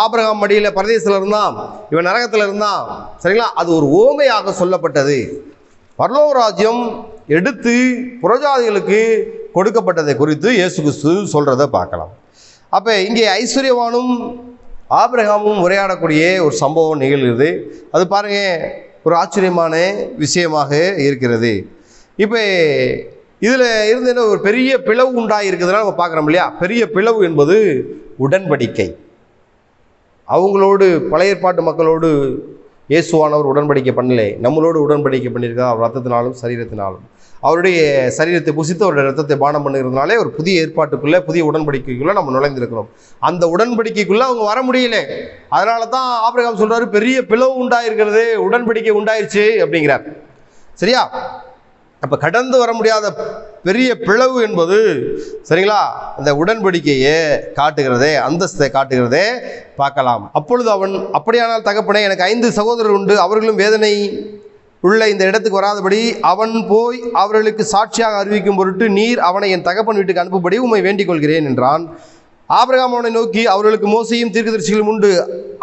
ஆபிரகாம் மடியில் பரதேசத்தில் இருந்தான், இவன் நரகத்தில் இருந்தான், சரிங்களா? அது ஒரு ஓமையாக சொல்லப்பட்டது. பரலோக ராஜ்யம் எடுத்து புறஜாதிகளுக்கு கொடுக்கப்பட்டதை குறித்து இயேசு கிறிஸ்து சொல்றதை பார்க்கலாம். அப்போ இங்கே ஐஸ்வர்யவானும் ஆபிரகாமும் உரையாடக்கூடிய ஒரு சம்பவம் நிகழ்கிறது. அது பாருங்க, ஒரு ஆச்சரியமான விஷயமாக இருக்கிறது. இப்போ இதில் இருந்து என்ன ஒரு பெரிய பிளவு உண்டாகி இருக்குதுன்னா நம்ம பார்க்குறோம் இல்லையா? பெரிய பிளவு என்பது உடன்படிக்கை. அவங்களோடு பழைய ஏற்பாட்டு மக்களோடு இயேசுவானவர் உடன்படிக்கை பண்ணலை, நம்மளோடு உடன்படிக்கை பண்ணியிருக்கார். அவர் ரத்தத்தினாலும் சரீரத்தினாலும், அவருடைய சரீரத்தை புசித்து அவருடைய ரத்தத்தை பானம் பண்ணுகிறதுனாலே ஒரு புதிய ஏற்பாட்டுக்குள்ளே, புதிய உடன்படிக்கைக்குள்ளே நம்ம நுழைந்திருக்கிறோம். அந்த உடன்படிக்கைக்குள்ளே அவங்க வர முடியல. அதனால தான் ஆபிரகாம் சொல்றாரு, பெரிய பிளவு உண்டாயிருக்கிறது, உடன்படிக்கை உண்டாயிருச்சு அப்படிங்கிறார். சரியா? அப்போ கடந்து வர முடியாத பெரிய பிளவு என்பது, சரிங்களா, அந்த உடன்படிக்கையை காட்டுகிறதே, அந்தஸ்தை காட்டுகிறதே பார்க்கலாம். அப்பொழுது அவன், அப்படியானால் தகப்பனே, எனக்கு 5 சகோதரர் உண்டு, அவர்களும் வேதனை உள்ள இந்த இடத்துக்கு வராதபடி அவன் போய் அவர்களுக்கு சாட்சியாக அறிவிக்கும் பொருட்டு நீர் அவனை என் தகப்பன் வீட்டுக்கு அனுப்பும்படி உம்மை வேண்டிக் கொள்கிறேன் என்றான். ஆபிரகாம் அவனை நோக்கி, அவர்களுக்கு மோசையும் தீர்க்கதரிசிகளும் உண்டு,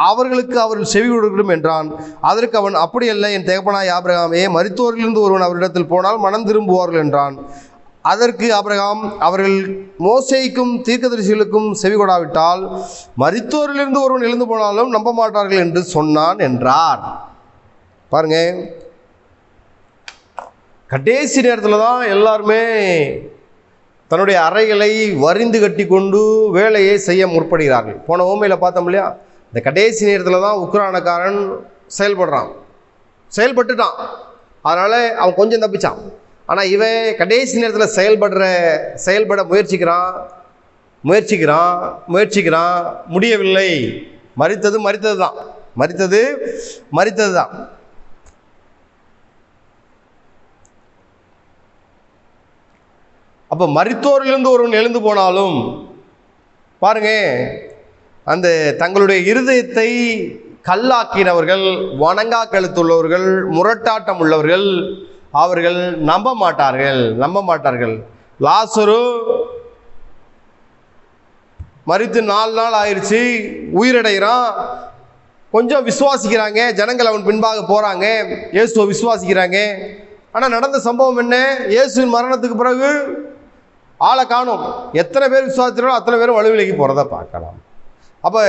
அவர்களுக்கு அவர்கள் செவி கொடுக்கணும் என்றான். அதற்கு அவன், அப்படியல்ல என் தகப்பனாய் ஆபிரகாமே, மரித்தோரிலிருந்து ஒருவன் அவரிடத்தில் போனால் மனம் திரும்புவார்கள் என்றான். அதற்கு ஆபிரகாம், அவர்கள் மோசேக்கும் தீர்க்கதரிசிகளுக்கும் செவி கொடாவிட்டால் மரித்தோரிலிருந்து ஒருவன் எழுந்து போனாலும் நம்ப மாட்டார்கள் என்று சொன்னான் என்றார். பாருங்க, கடைசி நேரத்தில் தான் எல்லாருமே தன்னுடைய அறைகளை வரிந்து கட்டி கொண்டு வேலையை செய்ய முற்படுகிறார்கள். போன ஓமையில் பார்த்தோம் இல்லையா? இந்த கடைசி நேரத்தில் தான் உக்ரானக்காரன் செயல்பட்டுட்டான். அதனால் அவன் கொஞ்சம் தப்பிச்சான். ஆனால் இவன் கடைசி நேரத்தில் செயல்பட முயற்சிக்கிறான், முடியவில்லை. மரித்தது தான். அப்போ மரித்தோரிலிருந்து ஒருவன் எழுந்து போனாலும் பாருங்க, அந்த தங்களுடைய இருதயத்தை கல்லாக்கினவர்கள், வணங்கா கழுத்துள்ளவர்கள், முரட்டாட்டம் உள்ளவர்கள், அவர்கள் நம்ப மாட்டார்கள். லாசரு மரித்து 4 நாள் ஆயிடுச்சு, உயிரடைகிறான். கொஞ்சம் விசுவாசிக்கிறாங்க ஜனங்கள், அவன் பின்பாக போறாங்க, இயேசுவை விசுவாசிக்கிறாங்க. ஆனால் நடந்த சம்பவம் என்ன? இயேசுவின் மரணத்துக்கு பிறகு ஆளை காணும். எத்தனை பேர் விசுவாசிக்கிறோம் அத்தனை பேரும் வலுவிலைக்கு போகிறத பார்க்கலாம். அப்போ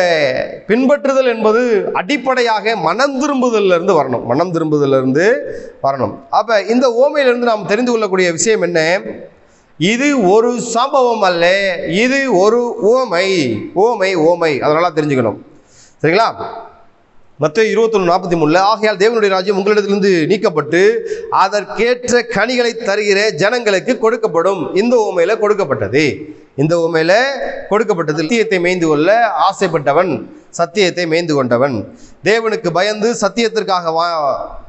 பின்பற்றுதல் என்பது அடிப்படையாக மனம் திரும்புதலிருந்து வரணும். அப்போ இந்த ஓமையிலிருந்து நாம் தெரிந்து கொள்ளக்கூடிய விஷயம் என்ன? இது ஒரு சம்பவம் அல்ல, இது ஒரு ஓமை. அதனால தெரிஞ்சுக்கணும். சரிங்களா? மத்தேயு 21:43 ஆகையால் தேவனுடைய ராஜ்யம் உங்களிடத்திலிருந்து நீக்கப்பட்டு அதற்கேற்ற கனிகளை தருகிற ஜனங்களுக்கு கொடுக்கப்படும். இந்த உவமையில கொடுக்கப்பட்டது. இந்த உவமையில கொடுக்கப்பட்டது. சத்தியத்தை மேய்ந்து கொள்ள ஆசைப்பட்டவன் சத்தியத்தை மேய்ந்து கொண்டவன். தேவனுக்கு பயந்து சத்தியத்திற்காக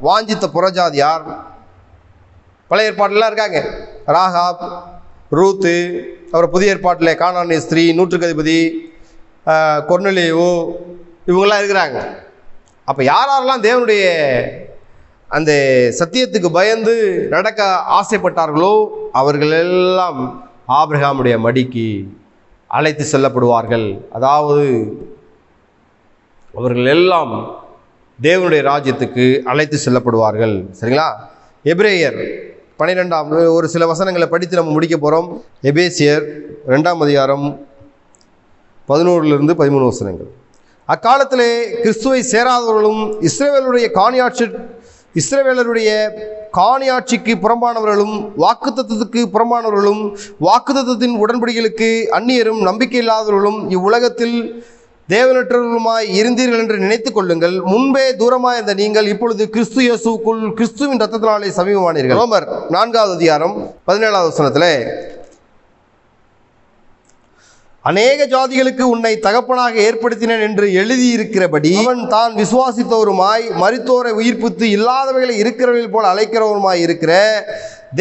வாஞ்சித்த புறஜாதியார் பழைய ஏற்பாடுலாம் இருக்காங்க. ராகாப், ரூத்து, அப்புறம் புதிய ஏற்பாட்டில் கானானிய ஸ்திரீ, நூற்றுக்கு அதிபதி, கொர்நேலியு, இவங்கெல்லாம் இருக்கிறாங்க. அப்போ யாரெல்லாம் தேவனுடைய அந்த சத்தியத்துக்கு பயந்து நடக்க ஆசைப்பட்டார்களோ அவர்கள் எல்லாம் ஆபிரகாமுடைய மடிக்கு அழைத்து செல்லப்படுவார்கள். அதாவது அவர்கள் எல்லாம் தேவனுடைய ராஜ்யத்துக்கு அழைத்து செல்லப்படுவார்கள். சரிங்களா? எபிரேயர் 12 ஒரு சில வசனங்களை படித்து நம்ம முடிக்க போகிறோம். எபேசியர் 2 அதிகாரம் 11 13 வசனங்கள். அக்காலத்திலே கிறிஸ்துவை சேராதவர்களும் இஸ்ரவேலருடைய காணியாட்சிக்கு புறம்பானவர்களும் வாக்குத்தத்தத்துக்கு புறம்பானவர்களும் வாக்குத்தத்தத்தின் உடன்படிகளுக்கு அந்நியரும் நம்பிக்கை இல்லாதவர்களும் இவ்வுலகத்தில் தேவனற்றவர்களுமாய் இருந்தீர்கள் என்று நினைத்துக் கொள்ளுங்கள். முன்பே தூரமாய் இருந்த நீங்கள் இப்பொழுது கிறிஸ்து இயேசுவுக்குள் கிறிஸ்துவின் இரத்தத்தினாலே சமீபமானீர்கள். ரோமர் 4 அதிகாரம் 17 வசனத்தில் அநேக ஜாதிகளுக்கு உன்னை தகப்பனாக ஏற்படுத்தினேன் என்று எழுதியிருக்கிறபடி அவன் தான் விசுவாசித்தவருமாய் மரித்தோரை உயிர்ப்பித்து இல்லாதவைகளை இருக்கிறவர்கள் போல அழைக்கிறவருமாய் இருக்கிற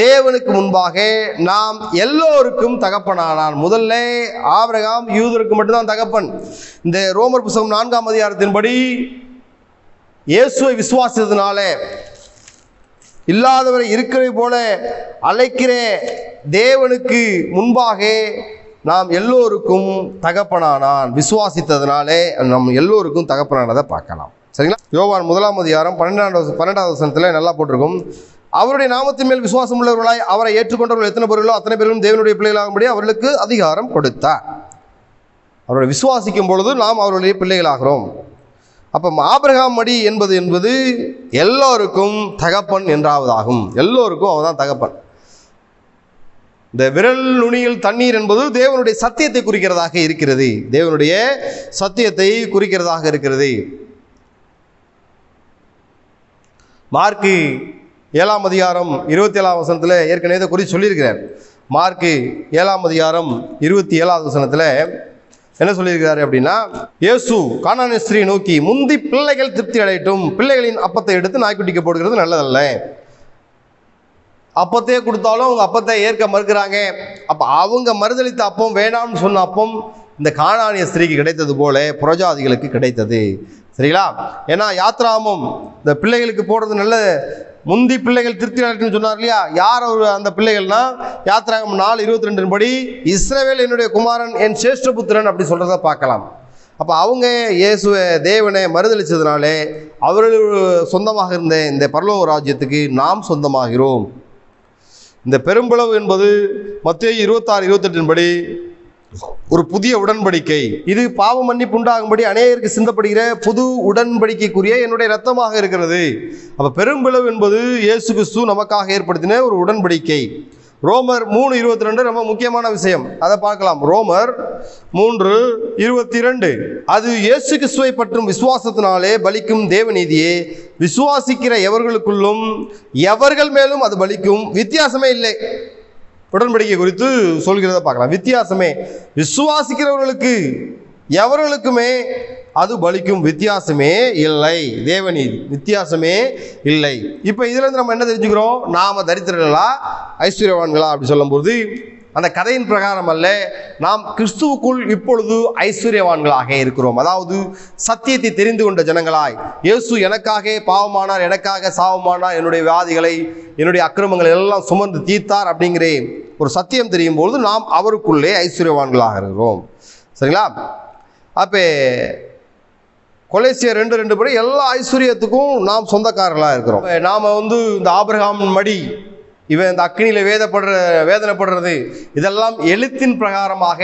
தேவனுக்கு முன்பாக நாம் எல்லோருக்கும் தகப்பனானான். முதல்ல ஆபிரகாம் யூதருக்கு மட்டும்தான் தகப்பன். இந்த ரோமர் புத்தகம் 4 அதிகாரத்தின்படி இயேசுவை விசுவாசித்ததுனால இல்லாதவரை இருக்கிறவை போல அழைக்கிற தேவனுக்கு முன்பாக நாம் எல்லோருக்கும் தகப்பனானான். விசுவாசித்ததுனாலே நம்ம எல்லோருக்கும் தகப்பனானதை பார்க்கலாம். சரிங்களா? யோவான் 1 அதிகாரம் 12 வசனத்தில் நல்லா போட்டிருக்கும். அவருடைய நாமத்தின் மேல் விசுவாசம் உள்ளவர்களாய் அவரை ஏற்றுக்கொண்டவர்கள் எத்தனை பேர்களோ அத்தனை பேர்களும் தேவனுடைய பிள்ளைகளாகும்படி அவர்களுக்கு அதிகாரம் கொடுத்தார். அவரை விசுவாசிக்கும் பொழுது நாம் அவருடைய பிள்ளைகளாகிறோம். அப்போ ஆபிரகாம் மடி என்பது எல்லோருக்கும் தகப்பன் என்றாவதாகும். எல்லோருக்கும் அவன் தான் தகப்பன். இந்த விரல் நுனியில் தண்ணீர் என்பது தேவனுடைய சத்தியத்தை குறிக்கிறதாக இருக்கிறது. தேவனுடைய சத்தியத்தை குறிக்கிறதாக இருக்கிறது. மார்க்கு 7 அதிகாரம் 27 வசனத்தில் ஏற்கனவே இதை குறித்து சொல்லியிருக்கிறார். மார்க்கு 7 அதிகாரம் 27 வசனத்தில் என்ன சொல்லியிருக்கிறாரு அப்படின்னா, இயேசு கானானிய ஸ்திரீயை நோக்கி முந்தி பிள்ளைகள் திருப்தி அடையட்டும், பிள்ளைகளின் அப்பத்தை எடுத்து நாய்க்குட்டிக்கு போடுகிறது நல்லதல்ல. அப்பத்தையே கொடுத்தாலும் அவங்க அப்பத்தை ஏற்க மறுக்கிறாங்க. அப்போ அவங்க மறுதளித்த அப்பம் வேணாம்னு சொன்ன அப்பம் இந்த கானானிய ஸ்திரீக்கு கிடைத்தது போல புறஜாதிகளுக்கு கிடைத்தது. சரிங்களா? ஏன்னா யாத்ராமம் இந்த பிள்ளைகளுக்கு போடுறது நல்ல முந்தி பிள்ளைகள் திருப்தி அடையட்டும்னு சொன்னார் இல்லையா? யார் அந்த பிள்ளைகள்னா யாத்ராகம் 4:22 படி இஸ்ரவேல் என்னுடைய குமாரன் என் சேஷ்டபுத்திரன் அப்படி சொல்கிறத பார்க்கலாம். அப்போ அவங்க இயேசுவை தேவனை மறுதளித்ததுனாலே அவர்கள் சொந்தமாக இருந்த இந்த பரலோக ராஜ்யத்துக்கு நாம் சொந்தமாகிறோம். இந்த பெரும்பளவு என்பது மத்தேயு 26:28 படி ஒரு புதிய உடன்படிக்கை. இது பாவ மன்னிப்பு உண்டாகும்படி அநேகருக்கு சிந்தப்படுகிற புது உடன்படிக்கைக்குரிய என்னுடைய இரத்தமாக இருக்கிறது. அப்போ பெரும்பளவு என்பது இயேசு கிறிஸ்து நமக்காக ஏற்படுத்தின ஒரு உடன்படிக்கை. ரோமர் 3:22 ரொம்ப முக்கியமான விஷயம், அதை பார்க்கலாம். ரோமர் 3:22 அது இயேசு கிறிஸ்துவை பற்றும் விசுவாசத்தினாலே பலிக்கும் தேவநீதியே விசுவாசிக்கிற எவர்களுக்குள்ளும் எவர்கள் மேலும் அது பலிக்கும், வித்தியாசமே இல்லை. உடன்படிக்கை குறித்து சொல்கிறத பார்க்கலாம். வித்தியாசமே விசுவாசிக்கிறவர்களுக்கு எவர்களுக்குமே அது பலிக்கும், வித்தியாசமே இல்லை. தேவநீதி வித்தியாசமே இல்லை. இப்போ இதிலிருந்து நம்ம என்ன தெரிஞ்சுக்கிறோம்? நாம தரித்திரர்களா ஐஸ்வர்யவான்களா அப்படி சொல்லும்போது அந்த கதையின் பிரகாரம் அல்ல, நாம் கிறிஸ்துவுக்குள் இப்பொழுது ஐஸ்வர்யவான்களாக இருக்கிறோம். அதாவது சத்தியத்தை தெரிந்து கொண்ட ஜனங்களாய், இயேசு எனக்காக பாவமானார், எனக்காக சாவமானார், என்னுடைய வியாதிகளை என்னுடைய அக்கிரமங்களை எல்லாம் சுமந்து தீர்த்தார் அப்படிங்கிற ஒரு சத்தியம் தெரியும் பொழுது நாம் அவருக்குள்ளே ஐஸ்வர்யவான்களாக இருக்கிறோம். சரிங்களா? அப்போ கொலேசியர் 2:2 படி எல்லா ஐஸ்வர்யத்துக்கும் நாம் சொந்தக்காரர்களாக இருக்கிறோம். நாம் இந்த ஆபிரகாம் மடி, இவன் இந்த அக்னியில் வேதனைப்படுறது இதெல்லாம் எழுத்தின் பிரகாரமாக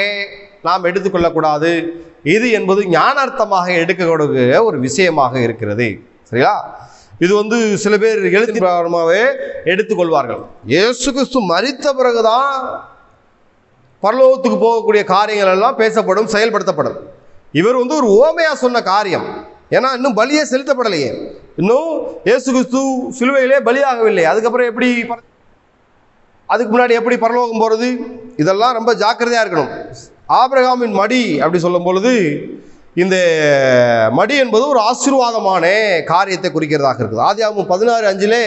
நாம் எடுத்துக்கொள்ளக்கூடாது. இது என்பது ஞானார்த்தமாக எடுக்கக்கூடிய ஒரு விஷயமாக இருக்கிறது. சரியா? இது சில பேர் எழுத்தின் பிரகாரமாகவே எடுத்துக்கொள்வார்கள். இயேசு கிறிஸ்து மரித்த பிறகுதான் பரலோகத்துக்கு போகக்கூடிய காரியங்கள் எல்லாம் பேசப்படும், செயல்படுத்தப்படும். இவர் ஒரு ஓமையா சொன்ன காரியம். ஏன்னா இன்னும் பலியே செலுத்தப்படலையே, இன்னும் இயேசு கிறிஸ்து சிலுவையிலே பலியாகவில்லை. அதுக்கப்புறம் எப்படி, அதுக்கு முன்னாடி எப்படி பரலோகம் போகிறது? இதெல்லாம் ரொம்ப ஜாக்கிரதையாக இருக்கணும். ஆபிரகாமின் மடி அப்படி சொல்லும் பொழுது இந்த மடி என்பது ஒரு ஆசீர்வாதமான காரியத்தை குறிக்கிறதாக இருக்குது. ஆதியாகமம் 16:5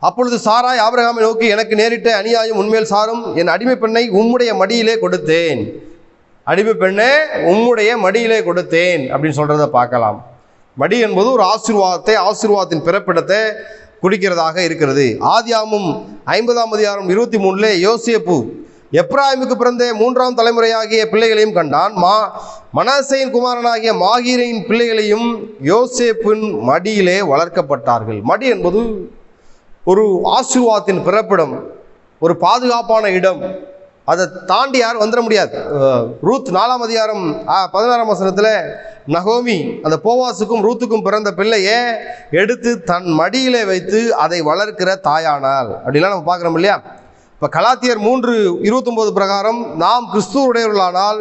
அப்பொழுது சாராய் ஆபிரகாமை நோக்கி, எனக்கு நேரிட்ட அநியாயம் உன்மேல் சாரும், என் அடிமை பெண்ணை உம்முடைய மடியிலே கொடுத்தேன். அடிமை பெண்ணை உம்முடைய மடியிலே கொடுத்தேன் அப்படின்னு சொல்றத பார்க்கலாம். மடி என்பது ஒரு ஆசீர்வாதத்தை, ஆசீர்வாதத்தின் பிறப்பிடத்தை குறிக்கிறதாக இருக்கிறது. ஆதியாகமம் 50:23 யோசேப்பு எப்ராயிமுக்கு பிறந்த 3ஆம் தலைமுறையாகிய பிள்ளைகளையும் கண்டான். மனாசேயின் குமாரனாகிய மாகீரின் பிள்ளைகளையும் யோசேப்பின் மடியிலே வளர்க்கப்பட்டார்கள். மடி என்பது ஒரு ஆசீர்வாதத்தின் பிறப்பிடம், ஒரு பாதுகாப்பான இடம். அதை தாண்டி யாரும் வந்துட முடியாது. ரூத் 4:16 நகோமி அந்த போவாசுக்கும் ரூத்துக்கும் பிறந்த பிள்ளையை எடுத்து தன் மடியிலே வைத்து அதை வளர்க்கிற தாயானாள் அப்படிலாம் நம்ம பார்க்குறோம் இல்லையா? இப்போ கலாத்தியர் 3:29 பிரகாரம் நாம் கிறிஸ்துவுடையவர்களானால்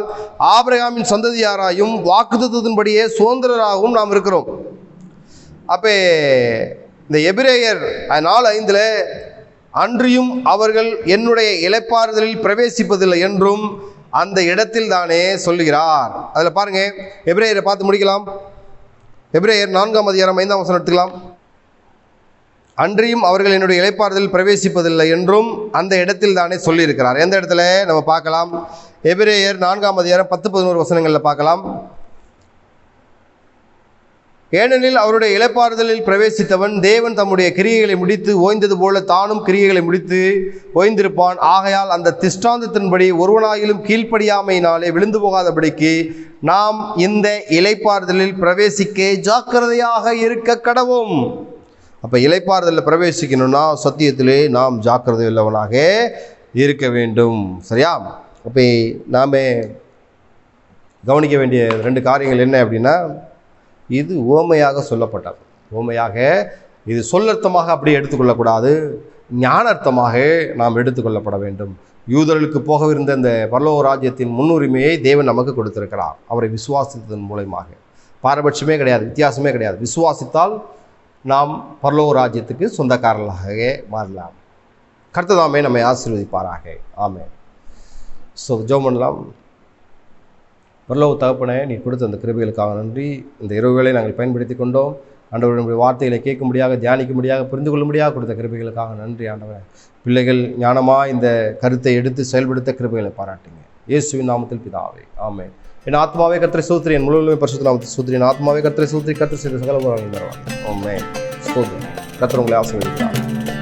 ஆபிரகாமின் சந்ததியாராயும் வாக்குத்தத்தத்தின்படியே சுதந்திரராகவும் நாம் இருக்கிறோம். அப்போ இந்த எபிரேயர் 4:5 அன்றியும் அவர்கள் என்னுடைய இளைப்பாறுதலில் பிரவேசிப்பதில்லை என்றும் அந்த இடத்தில் தானே சொல்லுகிறார். அதில் பாருங்க, எபிரேயரை பார்த்து முடிக்கலாம். எபிரேயர் 4:5 எடுத்துக்கலாம். அன்றியும் அவர்கள் என்னுடைய இளைப்பாறுதலில் பிரவேசிப்பதில்லை என்றும் அந்த இடத்தில் தானே சொல்லியிருக்கிறார். எந்த இடத்துல நம்ம பார்க்கலாம்? எபிரேயர் 4:10-11 பார்க்கலாம். ஏனெனில் அவருடைய இளைப்பாறுதலில் பிரவேசித்தவன் தேவன் தம்முடைய கிரியைகளை முடித்து ஓய்ந்தது போல தானும் கிரியைகளை முடித்து ஓய்ந்திருப்பான். ஆகையால் அந்த திஷ்டாந்தத்தின்படி ஒருவனாயிலும் கீழ்ப்படியாமையினாலே விழுந்து போகாதபடிக்கு நாம் இந்த இளைப்பாறுதலில் பிரவேசிக்க ஜாக்கிரதையாக இருக்க கடவோம். அப்போ இளைப்பாறுதலில் பிரவேசிக்கணும்னா சத்தியத்திலே நாம் ஜாக்கிரதை உள்ளவனாக இருக்க வேண்டும். சரியா? அப்போ நாம் கவனிக்க வேண்டிய 2 காரியங்கள் என்ன அப்படின்னா, இது உவமையாக சொல்லப்பட்டது. உவமையாக, இது சொல்லர்த்தமாக அப்படி எடுத்துக்கொள்ளக்கூடாது, ஞானார்த்தமாக நாம் எடுத்துக்கொள்ளப்பட வேண்டும். யூதர்களுக்கு போகவிருந்த இந்த பரலோக ராஜ்யத்தின் முன்னுரிமையை தேவன் நமக்கு கொடுத்திருக்கிறார். அவரை விசுவாசித்ததன் மூலமாக. பாரபட்சமே கிடையாது, வித்தியாசமே கிடையாது. விசுவாசித்தால் நாம் பரலோக ராஜ்யத்துக்கு சொந்தக்காரர்களாக மாறலாம். கர்த்தர் நம்மை ஆசீர்வதிப்பாராக. ஆமென். ஸோ ஜெபம் பண்ணலாம். பரலோக தகப்பனே, நீ கொடுத்த அந்த கிருபைகளுக்காக நன்றி. இந்த இரவுகளை நாங்கள் பயன்படுத்தி கொண்டோம். ஆண்டவருடைய வார்த்தைகளை கேட்கும்படியாக, தியானிக்கும்படியாக, புரிந்து கொள்ளும்படியாக கொடுத்த கிருபைகளுக்காக நன்றி ஆண்டவரே. பிள்ளைகள் ஞானமாக இந்த கருத்தை எடுத்து செயல்படுத்த கிருபைகளை பாராட்டுங்க. இயேசுவின் நாமத்தில் பிதாவே, ஆமென். என் ஆத்மாவே கர்த்தரை ஸ்தோத்திரி, என் முழு பரிசுத்த நாமத்தை ஸ்தோத்திரி. என் ஆத்மாவே கர்த்தரை ஸ்தோத்திரி, கர்த்தர் செய்த சகல உபகாரங்களையும் தருவார். ஆமென். ஸ்தோத்திரம். கர்த்தர் உங்களை ஆசீர்வதிக்கிறார்.